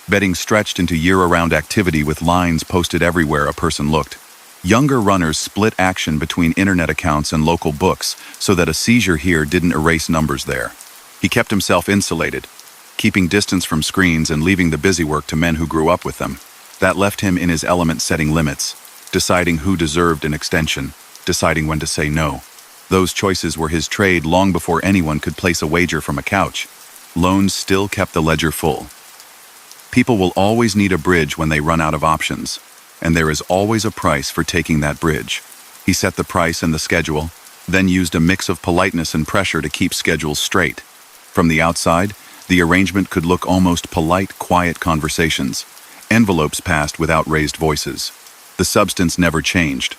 Betting stretched into year-round activity with lines posted everywhere a person looked. Younger runners split action between internet accounts and local books so that a seizure here didn't erase numbers there. He kept himself insulated, keeping distance from screens and leaving the busy work to men who grew up with them. That left him in his element, setting limits, deciding who deserved an extension, deciding when to say no. Those choices were his trade long before anyone could place a wager from a couch. Loans still kept the ledger full. People will always need a bridge when they run out of options, and there is always a price for taking that bridge. He set the price and the schedule, then used a mix of politeness and pressure to keep schedules straight. From the outside, the arrangement could look almost polite, quiet conversations. Envelopes passed without raised voices. The substance never changed.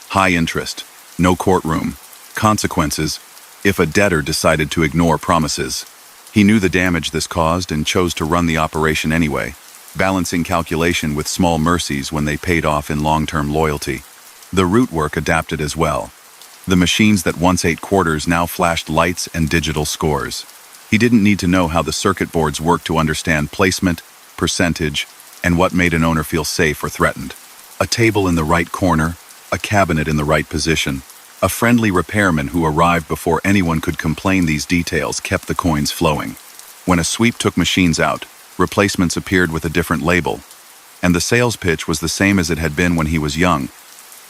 High interest, no courtroom, consequences if a debtor decided to ignore promises. He knew the damage this caused and chose to run the operation anyway, balancing calculation with small mercies when they paid off in long-term loyalty. The root work adapted as well. The machines that once ate quarters now flashed lights and digital scores. He didn't need to know how the circuit boards worked to understand placement, percentage, and what made an owner feel safe or threatened. A table in the right corner, a cabinet in the right position, a friendly repairman who arrived before anyone could complain. These details kept the coins flowing. When a sweep took machines out, replacements appeared with a different label, and the sales pitch was the same as it had been when he was young.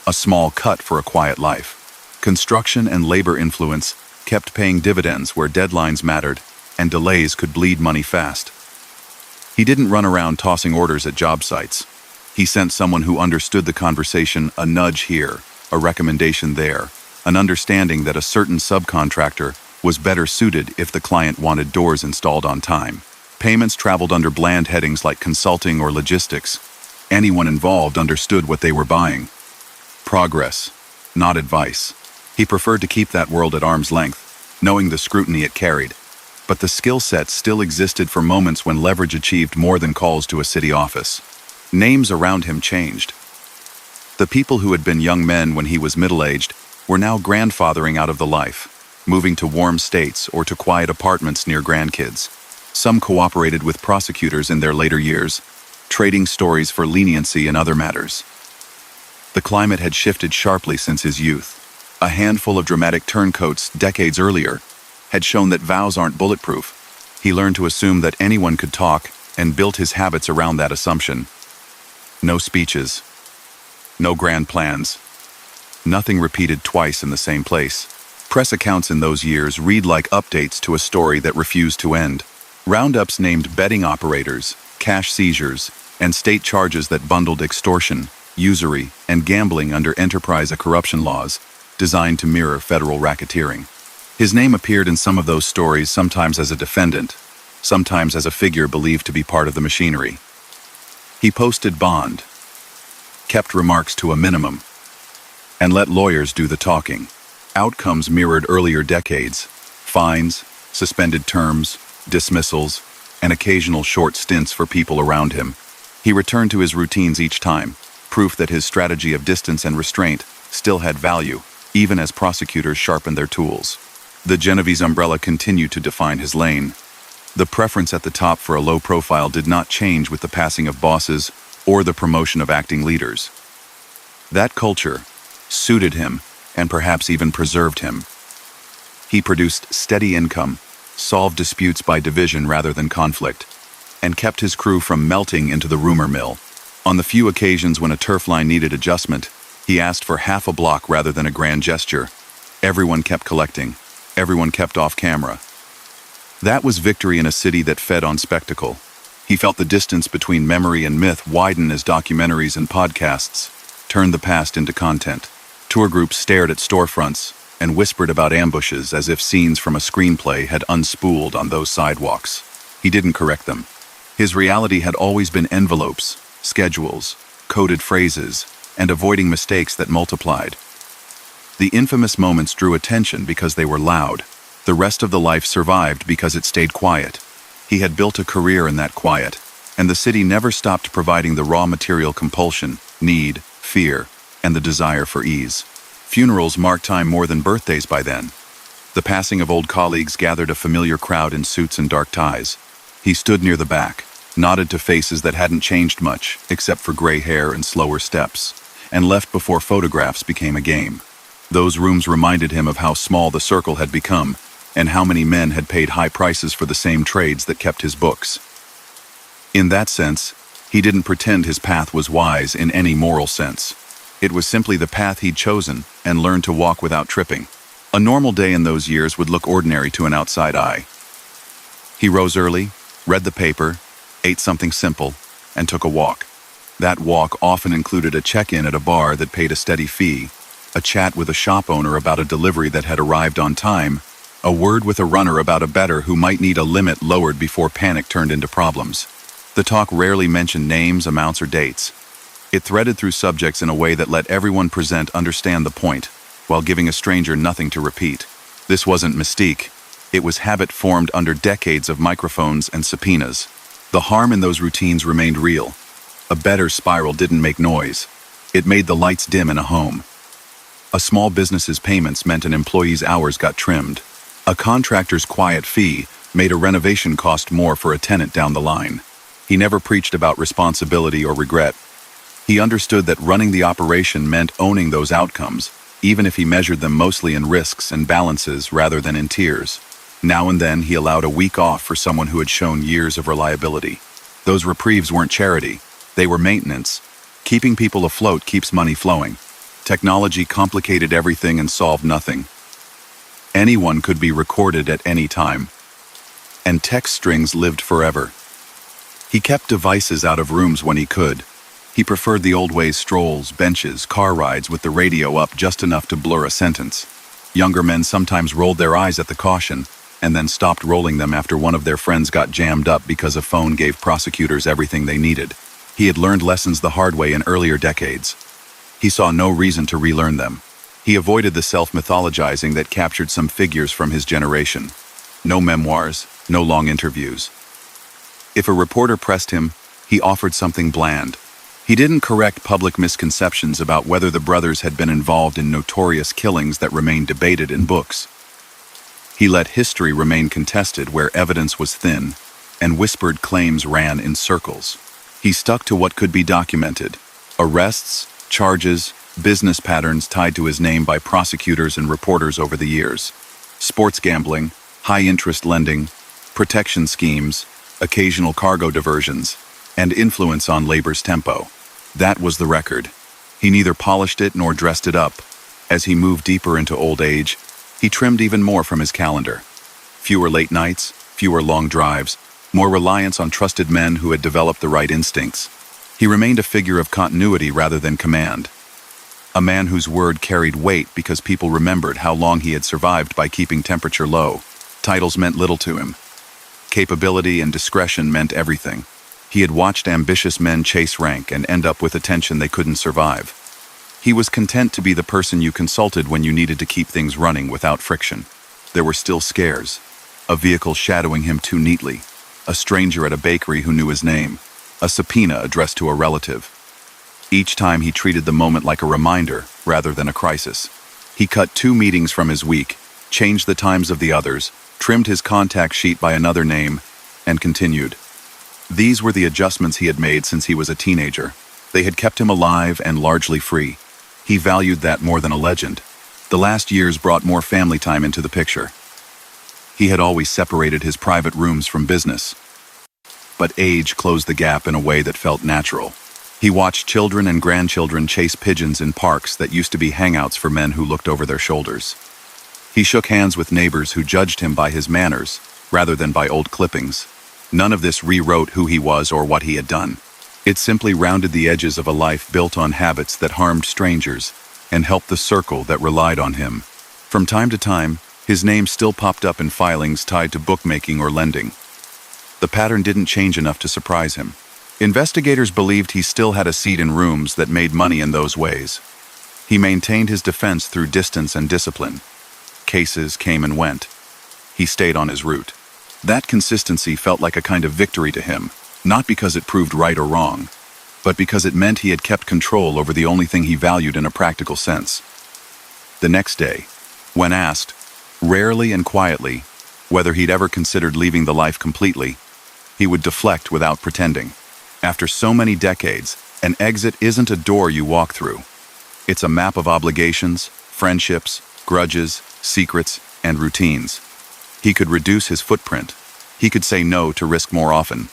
A small cut for a quiet life. Construction and labor influence kept paying dividends where deadlines mattered, and delays could bleed money fast. He didn't run around tossing orders at job sites. He sent someone who understood the conversation, a nudge here, a recommendation there, an understanding that a certain subcontractor was better suited if the client wanted doors installed on time. Payments traveled under bland headings like consulting or logistics. Anyone involved understood what they were buying. Progress, not advice. He preferred to keep that world at arm's length, knowing the scrutiny it carried. But the skill set still existed for moments when leverage achieved more than calls to a city office. Names around him changed. The people who had been young men when he was middle-aged were now grandfathering out of the life, moving to warm states or to quiet apartments near grandkids. Some cooperated with prosecutors in their later years, trading stories for leniency in other matters. The climate had shifted sharply since his youth. A handful of dramatic turncoats decades earlier had shown that vows aren't bulletproof. He learned to assume that anyone could talk and built his habits around that assumption. No speeches. No grand plans. Nothing repeated twice in the same place. Press accounts in those years read like updates to a story that refused to end. Roundups named betting operators, cash seizures, and state charges that bundled extortion, usury, and gambling under enterprise corruption laws designed to mirror federal racketeering. His name appeared in some of those stories, sometimes as a defendant, sometimes as a figure believed to be part of the machinery. He posted bond, kept remarks to a minimum, and let lawyers do the talking. Outcomes mirrored earlier decades: fines, suspended terms, dismissals, and occasional short stints for people around him. He returned to his routines each time, proof that his strategy of distance and restraint still had value, even as prosecutors sharpened their tools. The Genovese umbrella continued to define his lane. The preference at the top for a low profile did not change with the passing of bosses or the promotion of acting leaders. That culture suited him and perhaps even preserved him. He produced steady income, solved disputes by division rather than conflict, and kept his crew from melting into the rumor mill. On the few occasions when a turf line needed adjustment, he asked for half a block rather than a grand gesture. Everyone kept collecting. Everyone kept off camera. That was victory in a city that fed on spectacle. He felt the distance between memory and myth widen as documentaries and podcasts turned the past into content. Tour groups stared at storefronts and whispered about ambushes as if scenes from a screenplay had unspooled on those sidewalks. He didn't correct them. His reality had always been envelopes, schedules, coded phrases, and avoiding mistakes that multiplied. The infamous moments drew attention because they were loud. The rest of the life survived because it stayed quiet. He had built a career in that quiet, and the city never stopped providing the raw material compulsion, need, fear, and the desire for ease. Funerals marked time more than birthdays by then. The passing of old colleagues gathered a familiar crowd in suits and dark ties. He stood near the back, nodded to faces that hadn't changed much, except for gray hair and slower steps, and left before photographs became a game. Those rooms reminded him of how small the circle had become, and how many men had paid high prices for the same trades that kept his books. In that sense, he didn't pretend his path was wise in any moral sense. It was simply the path he'd chosen and learned to walk without tripping. A normal day in those years would look ordinary to an outside eye. He rose early, read the paper, ate something simple, and took a walk. That walk often included a check-in at a bar that paid a steady fee, a chat with a shop owner about a delivery that had arrived on time, a word with a runner about a bettor who might need a limit lowered before panic turned into problems. The talk rarely mentioned names, amounts, or dates. It threaded through subjects in a way that let everyone present understand the point, while giving a stranger nothing to repeat. This wasn't mystique. It was habit formed under decades of microphones and subpoenas. The harm in those routines remained real. A better spiral didn't make noise. It made the lights dim in a home. A small business's payments meant an employee's hours got trimmed. A contractor's quiet fee made a renovation cost more for a tenant down the line. He never preached about responsibility or regret. He understood that running the operation meant owning those outcomes, even if he measured them mostly in risks and balances rather than in tears. Now and then he allowed a week off for someone who had shown years of reliability. Those reprieves weren't charity, they were maintenance. Keeping people afloat keeps money flowing. Technology complicated everything and solved nothing. Anyone could be recorded at any time. And text strings lived forever. He kept devices out of rooms when he could. He preferred the old ways: strolls, benches, car rides with the radio up just enough to blur a sentence. Younger men sometimes rolled their eyes at the caution, and then stopped rolling them after one of their friends got jammed up because a phone gave prosecutors everything they needed. He had learned lessons the hard way in earlier decades. He saw no reason to relearn them. He avoided the self-mythologizing that captured some figures from his generation. No memoirs, no long interviews. If a reporter pressed him, he offered something bland. He didn't correct public misconceptions about whether the brothers had been involved in notorious killings that remained debated in books. He let history remain contested where evidence was thin, and whispered claims ran in circles. He stuck to what could be documented: arrests, charges, business patterns tied to his name by prosecutors and reporters over the years, sports gambling, high-interest lending, protection schemes, occasional cargo diversions, and influence on labor's tempo. That was the record. He neither polished it nor dressed it up. As he moved deeper into old age, he trimmed even more from his calendar. Fewer late nights, fewer long drives, more reliance on trusted men who had developed the right instincts. He remained a figure of continuity rather than command. A man whose word carried weight because people remembered how long he had survived by keeping temperature low. Titles meant little to him. Capability and discretion meant everything. He had watched ambitious men chase rank and end up with attention they couldn't survive. He was content to be the person you consulted when you needed to keep things running without friction. There were still scares. A vehicle shadowing him too neatly. A stranger at a bakery who knew his name. A subpoena addressed to a relative. Each time he treated the moment like a reminder rather than a crisis. He cut 2 meetings from his week, changed the times of the others, trimmed his contact sheet by another name, and continued. These were the adjustments he had made since he was a teenager. They had kept him alive and largely free. He valued that more than a legend. The last years brought more family time into the picture. He had always separated his private rooms from business. But age closed the gap in a way that felt natural. He watched children and grandchildren chase pigeons in parks that used to be hangouts for men who looked over their shoulders. He shook hands with neighbors who judged him by his manners, rather than by old clippings. None of this rewrote who he was or what he had done. It simply rounded the edges of a life built on habits that harmed strangers and helped the circle that relied on him. From time to time, his name still popped up in filings tied to bookmaking or lending. The pattern didn't change enough to surprise him. Investigators believed he still had a seat in rooms that made money in those ways. He maintained his defense through distance and discipline. Cases came and went. He stayed on his route. That consistency felt like a kind of victory to him, not because it proved right or wrong, but because it meant he had kept control over the only thing he valued in a practical sense. The next day, when asked, rarely and quietly, whether he'd ever considered leaving the life completely, he would deflect without pretending. After so many decades, an exit isn't a door you walk through. It's a map of obligations, friendships, grudges, secrets, and routines. He could reduce his footprint. He could say no to risk more often.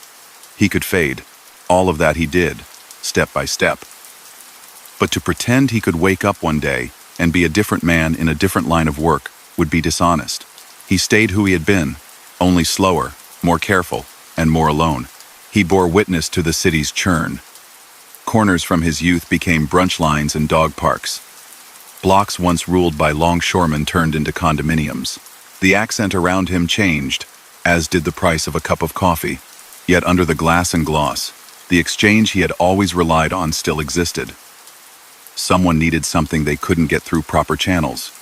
He could fade. All of that he did, step by step. But to pretend he could wake up one day and be a different man in a different line of work would be dishonest. He stayed who he had been, only slower, more careful, and more alone. He bore witness to the city's churn. Corners from his youth became brunch lines and dog parks. Blocks once ruled by longshoremen turned into condominiums. The accent around him changed, as did the price of a cup of coffee. Yet under the glass and gloss, the exchange he had always relied on still existed. Someone needed something they couldn't get through proper channels.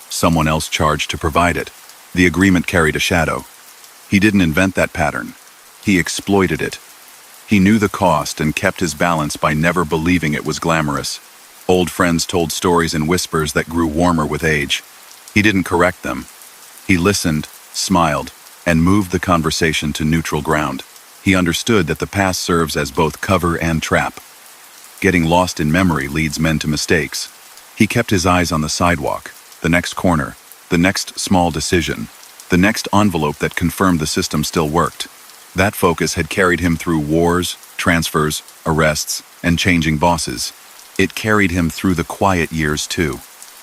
Someone else charged to provide it. The agreement carried a shadow. He didn't invent that pattern. He exploited it. He knew the cost and kept his balance by never believing it was glamorous. Old friends told stories in whispers that grew warmer with age. He didn't correct them. He listened, smiled, and moved the conversation to neutral ground. He understood that the past serves as both cover and trap. Getting lost in memory leads men to mistakes. He kept his eyes on the sidewalk, the next corner, the next small decision, the next envelope that confirmed the system still worked. That focus had carried him through wars, transfers, arrests, and changing bosses. It carried him through the quiet years too.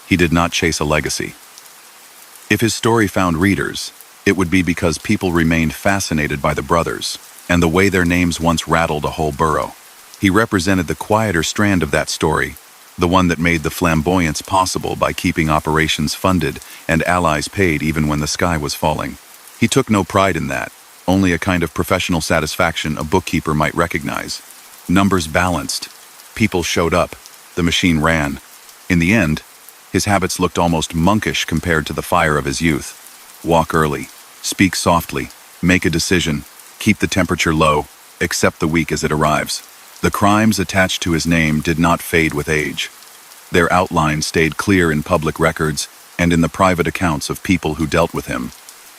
He did not chase a legacy. If his story found readers, it would be because people remained fascinated by the brothers, and the way their names once rattled a whole borough. He represented the quieter strand of that story, the one that made the flamboyance possible by keeping operations funded and allies paid even when the sky was falling. He took no pride in that, only a kind of professional satisfaction a bookkeeper might recognize. Numbers balanced. People showed up. The machine ran. In the end, his habits looked almost monkish compared to the fire of his youth. Walk early. Speak softly. Make a decision. Keep the temperature low. Accept the week as it arrives. The crimes attached to his name did not fade with age. Their outline stayed clear in public records and in the private accounts of people who dealt with him.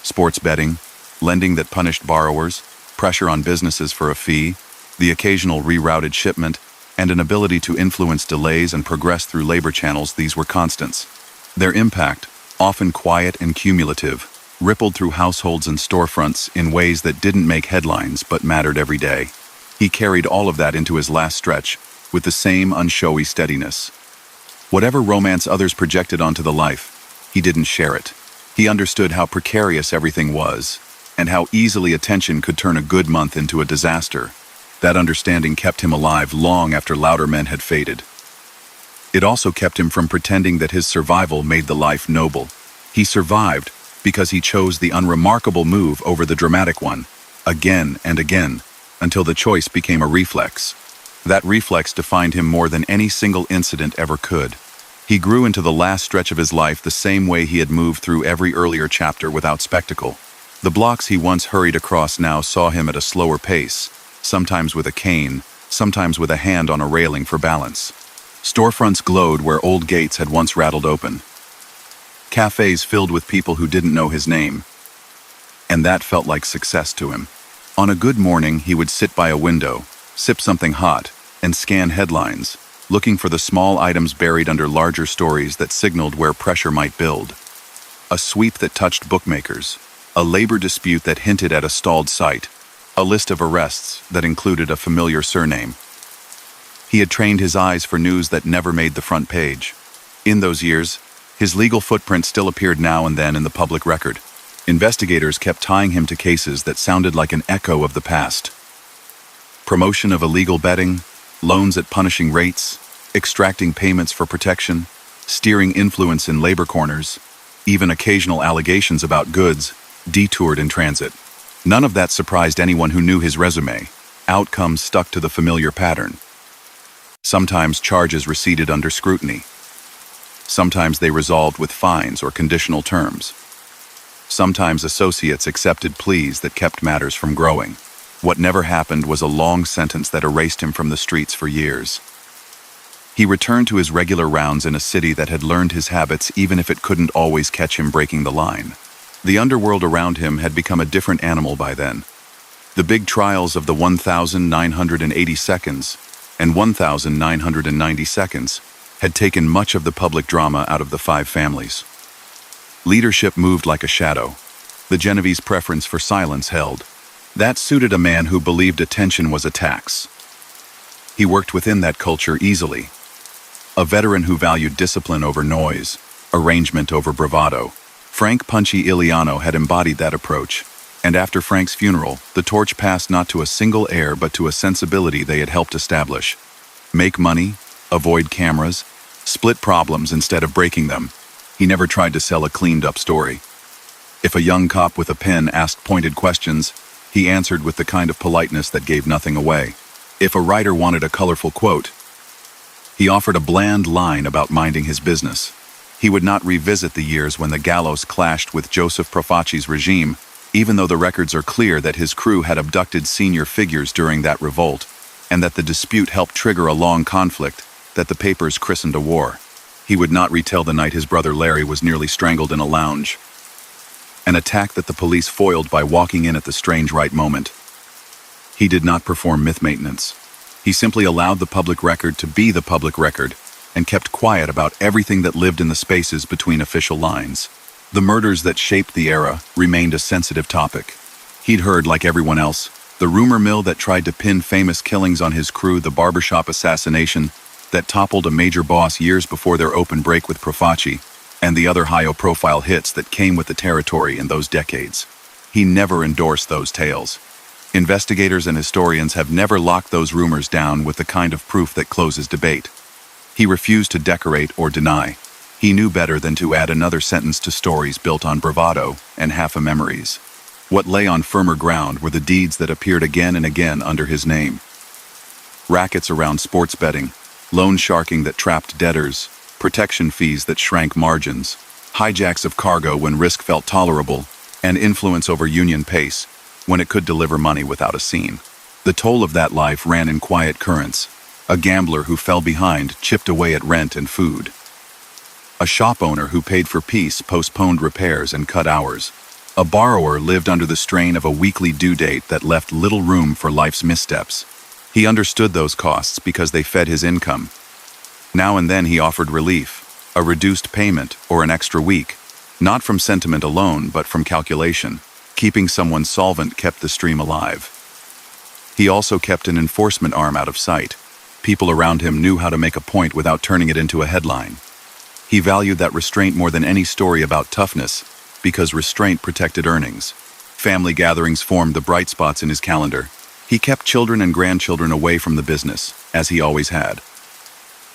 Sports betting, lending that punished borrowers, pressure on businesses for a fee, the occasional rerouted shipment, and an ability to influence delays and progress through labor channels, these were constants. Their impact, often quiet and cumulative, rippled through households and storefronts in ways that didn't make headlines but mattered every day. He carried all of that into his last stretch, with the same unshowy steadiness. Whatever romance others projected onto the life, he didn't share it. He understood how precarious everything was, and how easily attention could turn a good month into a disaster. That understanding kept him alive long after louder men had faded. It also kept him from pretending that his survival made the life noble. He survived because he chose the unremarkable move over the dramatic one, again and again, until the choice became a reflex. That reflex defined him more than any single incident ever could. He grew into the last stretch of his life the same way he had moved through every earlier chapter without spectacle. The blocks he once hurried across now saw him at a slower pace, sometimes with a cane, sometimes with a hand on a railing for balance. Storefronts glowed where old gates had once rattled open. Cafes filled with people who didn't know his name. And that felt like success to him. On a good morning, he would sit by a window, sip something hot, and scan headlines, looking for the small items buried under larger stories that signaled where pressure might build. A sweep that touched bookmakers, a labor dispute that hinted at a stalled site, a list of arrests that included a familiar surname. He had trained his eyes for news that never made the front page. In those years, his legal footprint still appeared now and then in the public record. Investigators kept tying him to cases that sounded like an echo of the past. Promotion of illegal betting, loans at punishing rates, extracting payments for protection, steering influence in labor corners, even occasional allegations about goods detoured in transit. None of that surprised anyone who knew his resume. Outcomes stuck to the familiar pattern. Sometimes charges receded under scrutiny. Sometimes they resolved with fines or conditional terms. Sometimes associates accepted pleas that kept matters from growing. What never happened was a long sentence that erased him from the streets for years. He returned to his regular rounds in a city that had learned his habits even if it couldn't always catch him breaking the line. The underworld around him had become a different animal by then. The big trials of the 1,980 seconds and 1,990 seconds had taken much of the public drama out of the five families. Leadership moved like a shadow. The Genovese preference for silence held. That suited a man who believed attention was a tax. He worked within that culture easily. A veteran who valued discipline over noise, arrangement over bravado. Frank Punchy Iliano had embodied that approach, and after Frank's funeral, the torch passed not to a single heir but to a sensibility they had helped establish. Make money, avoid cameras, split problems instead of breaking them. He never tried to sell a cleaned-up story. If a young cop with a pen asked pointed questions, he answered with the kind of politeness that gave nothing away. If a writer wanted a colorful quote, he offered a bland line about minding his business. He would not revisit the years when the Gallos clashed with Joseph Profaci's regime, even though the records are clear that his crew had abducted senior figures during that revolt, and that the dispute helped trigger a long conflict that the papers christened a war. He would not retell the night his brother Larry was nearly strangled in a lounge. An attack that the police foiled by walking in at the strange right moment. He did not perform myth maintenance. He simply allowed the public record to be the public record and kept quiet about everything that lived in the spaces between official lines. The murders that shaped the era remained a sensitive topic. He'd heard, like everyone else, the rumor mill that tried to pin famous killings on his crew, the barbershop assassination that toppled a major boss years before their open break with Profaci, and the other high-profile hits that came with the territory in those decades. He never endorsed those tales. Investigators and historians have never locked those rumors down with the kind of proof that closes debate. He refused to decorate or deny. He knew better than to add another sentence to stories built on bravado and half-memories. What lay on firmer ground were the deeds that appeared again and again under his name. Rackets around sports betting, loan sharking that trapped debtors, protection fees that shrank margins, hijacks of cargo when risk felt tolerable, and influence over union pace when it could deliver money without a scene. The toll of that life ran in quiet currents. A gambler who fell behind chipped away at rent and food. A shop owner who paid for peace postponed repairs and cut hours. A borrower lived under the strain of a weekly due date that left little room for life's missteps. He understood those costs because they fed his income. Now and then he offered relief, a reduced payment or an extra week, not from sentiment alone but from calculation. Keeping someone solvent kept the stream alive. He also kept an enforcement arm out of sight. People around him knew how to make a point without turning it into a headline. He valued that restraint more than any story about toughness, because restraint protected earnings. Family gatherings formed the bright spots in his calendar. He kept children and grandchildren away from the business, as he always had,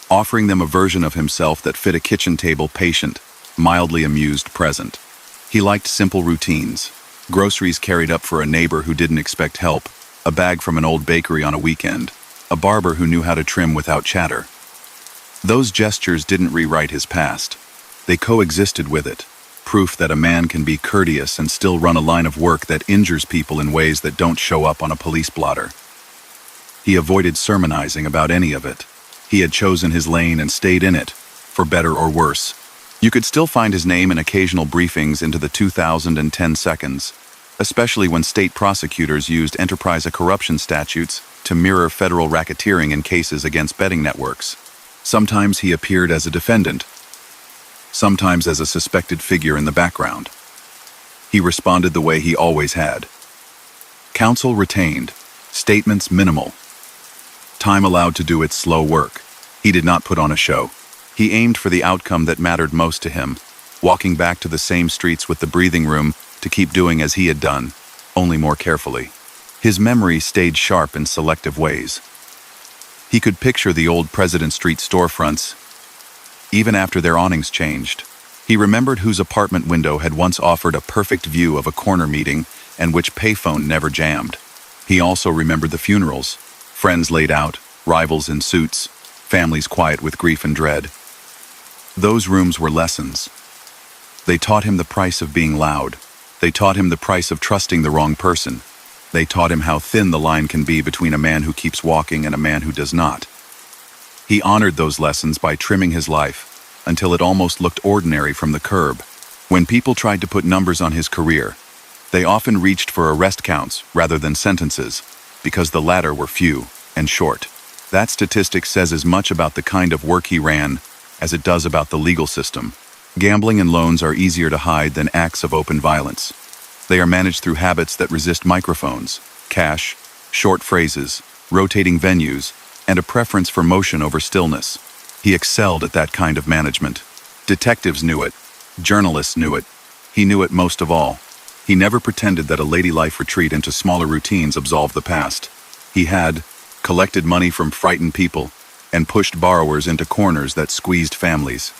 offering them a version of himself that fit a kitchen table patient, mildly amused present. He liked simple routines. Groceries carried up for a neighbor who didn't expect help, a bag from an old bakery on a weekend, a barber who knew how to trim without chatter. Those gestures didn't rewrite his past. They coexisted with it, proof that a man can be courteous and still run a line of work that injures people in ways that don't show up on a police blotter. He avoided sermonizing about any of it. He had chosen his lane and stayed in it, for better or worse. You could still find his name in occasional briefings into the 2010 seconds, especially when state prosecutors used enterprise corruption statutes to mirror federal racketeering in cases against betting networks. Sometimes he appeared as a defendant, sometimes as a suspected figure in the background. He responded the way he always had. Counsel retained, statements minimal. Time allowed to do its slow work. He did not put on a show. He aimed for the outcome that mattered most to him, walking back to the same streets with the breathing room to keep doing as he had done, only more carefully. His memory stayed sharp in selective ways. He could picture the old President Street storefronts, even after their awnings changed. He remembered whose apartment window had once offered a perfect view of a corner meeting and which payphone never jammed. He also remembered the funerals, friends laid out, rivals in suits, families quiet with grief and dread. Those rooms were lessons. They taught him the price of being loud. They taught him the price of trusting the wrong person. They taught him how thin the line can be between a man who keeps walking and a man who does not. He honored those lessons by trimming his life until it almost looked ordinary from the curb. When people tried to put numbers on his career, they often reached for arrest counts rather than sentences, because the latter were few and short. That statistic says as much about the kind of work he ran as it does about the legal system. Gambling and loans are easier to hide than acts of open violence. They are managed through habits that resist microphones, cash, short phrases, rotating venues, and a preference for motion over stillness. He excelled at that kind of management. Detectives knew it. Journalists knew it. He knew it most of all. He never pretended that a lady-life retreat into smaller routines absolved the past. He had collected money from frightened people and pushed borrowers into corners that squeezed families.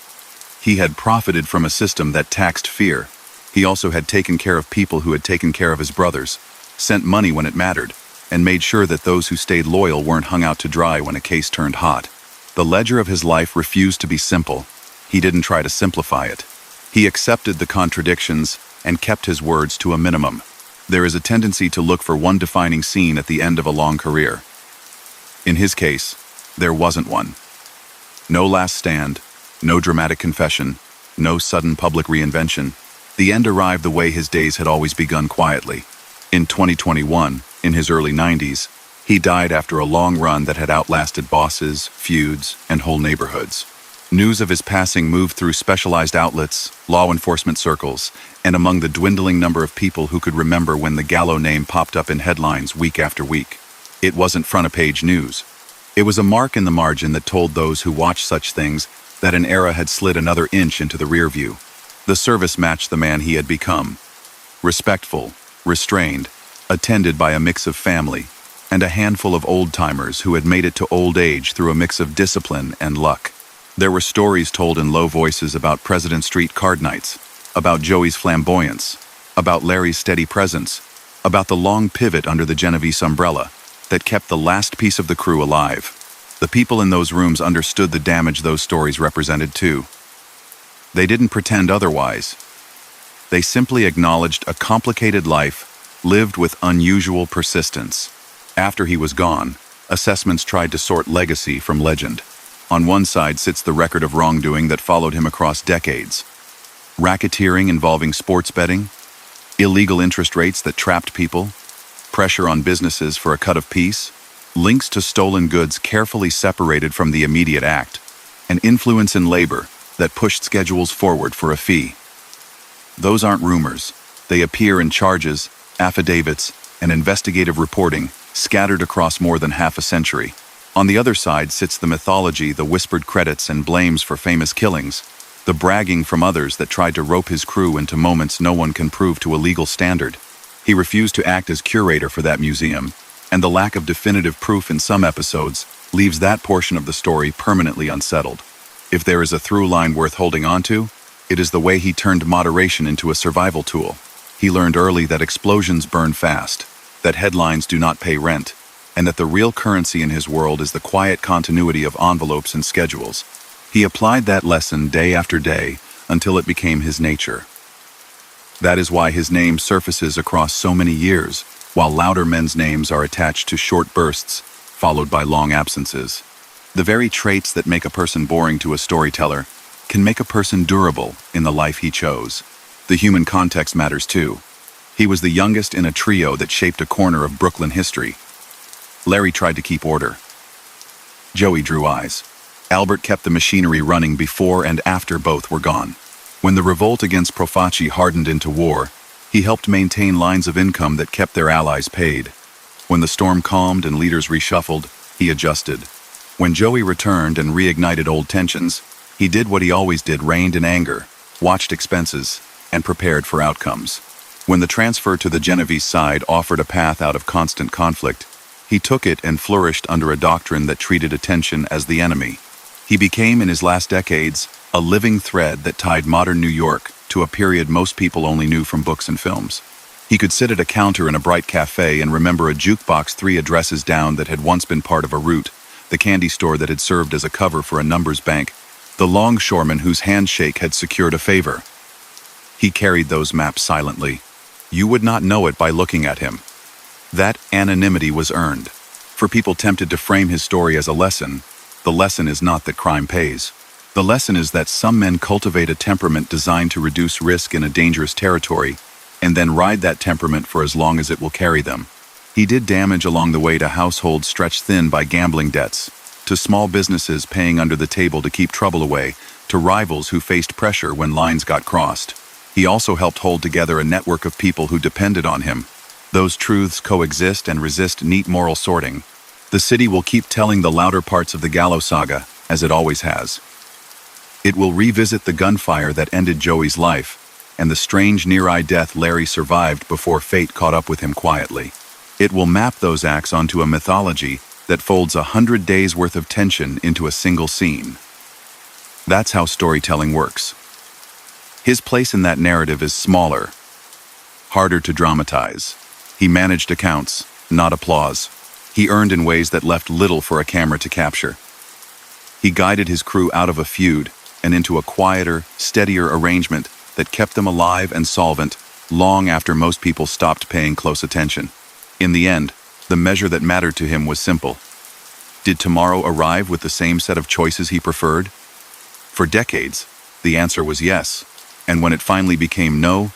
He had profited from a system that taxed fear. He also had taken care of people who had taken care of his brothers, sent money when it mattered, and made sure that those who stayed loyal weren't hung out to dry when a case turned hot. The ledger of his life refused to be simple. He didn't try to simplify it. He accepted the contradictions and kept his words to a minimum. There is a tendency to look for one defining scene at the end of a long career. In his case, there wasn't one. No last stand, no dramatic confession, no sudden public reinvention. The end arrived the way his days had always begun, quietly. In 2021, in his early 90s, he died after a long run that had outlasted bosses, feuds, and whole neighborhoods. News of his passing moved through specialized outlets, law enforcement circles, and among the dwindling number of people who could remember when the Gallo name popped up in headlines week after week. It wasn't front-of-page news. It was a mark in the margin that told those who watched such things that an era had slid another inch into the rear view. The service matched the man he had become. Respectful, restrained, attended by a mix of family, and a handful of old-timers who had made it to old age through a mix of discipline and luck. There were stories told in low voices about President Street card nights, about Joey's flamboyance, about Larry's steady presence, about the long pivot under the Genovese umbrella that kept the last piece of the crew alive. The people in those rooms understood the damage those stories represented too. They didn't pretend otherwise. They simply acknowledged a complicated life lived with unusual persistence. After he was gone, assessments tried to sort legacy from legend. On one side sits the record of wrongdoing that followed him across decades. Racketeering involving sports betting, illegal interest rates that trapped people, pressure on businesses for a cut of peace, links to stolen goods carefully separated from the immediate act, and influence in labor that pushed schedules forward for a fee. Those aren't rumors. They appear in charges, affidavits, and investigative reporting scattered across more than half a century. On the other side sits the mythology, the whispered credits and blames for famous killings, the bragging from others that tried to rope his crew into moments no one can prove to a legal standard. He refused to act as curator for that museum, and the lack of definitive proof in some episodes leaves that portion of the story permanently unsettled. If there is a through line worth holding on to, it is the way he turned moderation into a survival tool. He learned early that explosions burn fast, that headlines do not pay rent, and that the real currency in his world is the quiet continuity of envelopes and schedules. He applied that lesson day after day until it became his nature. That is why his name surfaces across so many years, while louder men's names are attached to short bursts, followed by long absences. The very traits that make a person boring to a storyteller can make a person durable in the life he chose. The human context matters too. He was the youngest in a trio that shaped a corner of Brooklyn history. Larry tried to keep order. Joey drew eyes. Albert kept the machinery running before and after both were gone. When the revolt against Profaci hardened into war, he helped maintain lines of income that kept their allies paid. When the storm calmed and leaders reshuffled, he adjusted. When Joey returned and reignited old tensions, he did what he always did, reined in anger, watched expenses, and prepared for outcomes. When the transfer to the Genovese side offered a path out of constant conflict, he took it and flourished under a doctrine that treated attention as the enemy. He became, in his last decades, a living thread that tied modern New York to a period most people only knew from books and films. He could sit at a counter in a bright cafe and remember a jukebox 3 addresses down that had once been part of a route, the candy store that had served as a cover for a numbers bank, the longshoreman whose handshake had secured a favor. He carried those maps silently. You would not know it by looking at him. That anonymity was earned. For people tempted to frame his story as a lesson, the lesson is not that crime pays. The lesson is that some men cultivate a temperament designed to reduce risk in a dangerous territory, and then ride that temperament for as long as it will carry them. He did damage along the way to households stretched thin by gambling debts, to small businesses paying under the table to keep trouble away, to rivals who faced pressure when lines got crossed. He also helped hold together a network of people who depended on him. Those truths coexist and resist neat moral sorting. The city will keep telling the louder parts of the Gallo saga, as it always has. It will revisit the gunfire that ended Joey's life, and the strange near-eye death Larry survived before fate caught up with him quietly. It will map those acts onto a mythology that folds 100 days' worth of tension into a single scene. That's how storytelling works. His place in that narrative is smaller, harder to dramatize. He managed accounts, not applause. He earned in ways that left little for a camera to capture. He guided his crew out of a feud and into a quieter, steadier arrangement that kept them alive and solvent long after most people stopped paying close attention. In the end, the measure that mattered to him was simple. Did tomorrow arrive with the same set of choices he preferred? For decades, the answer was yes, and when it finally became no,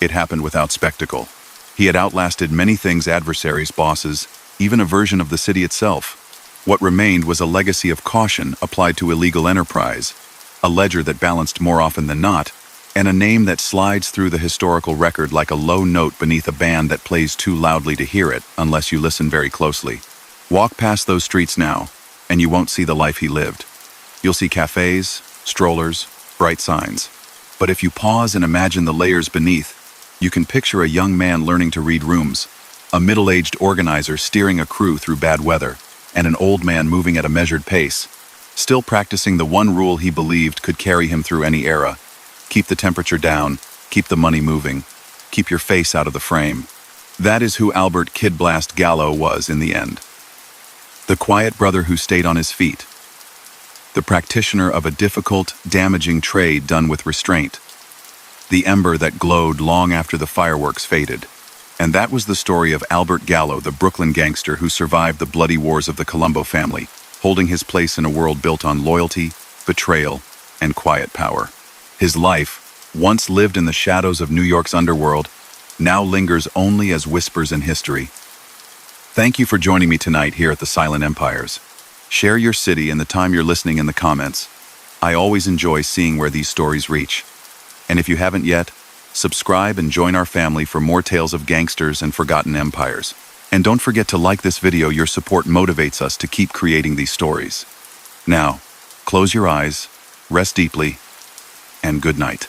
it happened without spectacle. He had outlasted many things: adversaries, bosses, even a version of the city itself. What remained was a legacy of caution applied to illegal enterprise, a ledger that balanced more often than not, and a name that slides through the historical record like a low note beneath a band that plays too loudly to hear it unless you listen very closely. Walk past those streets now, and you won't see the life he lived. You'll see cafes, strollers, bright signs. But if you pause and imagine the layers beneath, you can picture a young man learning to read rooms, a middle-aged organizer steering a crew through bad weather, and an old man moving at a measured pace, still practicing the one rule he believed could carry him through any era. Keep the temperature down, keep the money moving, keep your face out of the frame. That is who Albert "Kid Blast" Gallo was in the end. The quiet brother who stayed on his feet. The practitioner of a difficult, damaging trade done with restraint. The ember that glowed long after the fireworks faded. And that was the story of Albert Gallo, the Brooklyn gangster who survived the bloody wars of the Colombo family, holding his place in a world built on loyalty, betrayal, and quiet power. His life, once lived in the shadows of New York's underworld, now lingers only as whispers in history. Thank you for joining me tonight here at the Silent Empires. Share your city and the time you're listening in the comments. I always enjoy seeing where these stories reach. And if you haven't yet, subscribe and join our family for more tales of gangsters and forgotten empires. And don't forget to like this video. Your support motivates us to keep creating these stories. Now, close your eyes, rest deeply, and good night.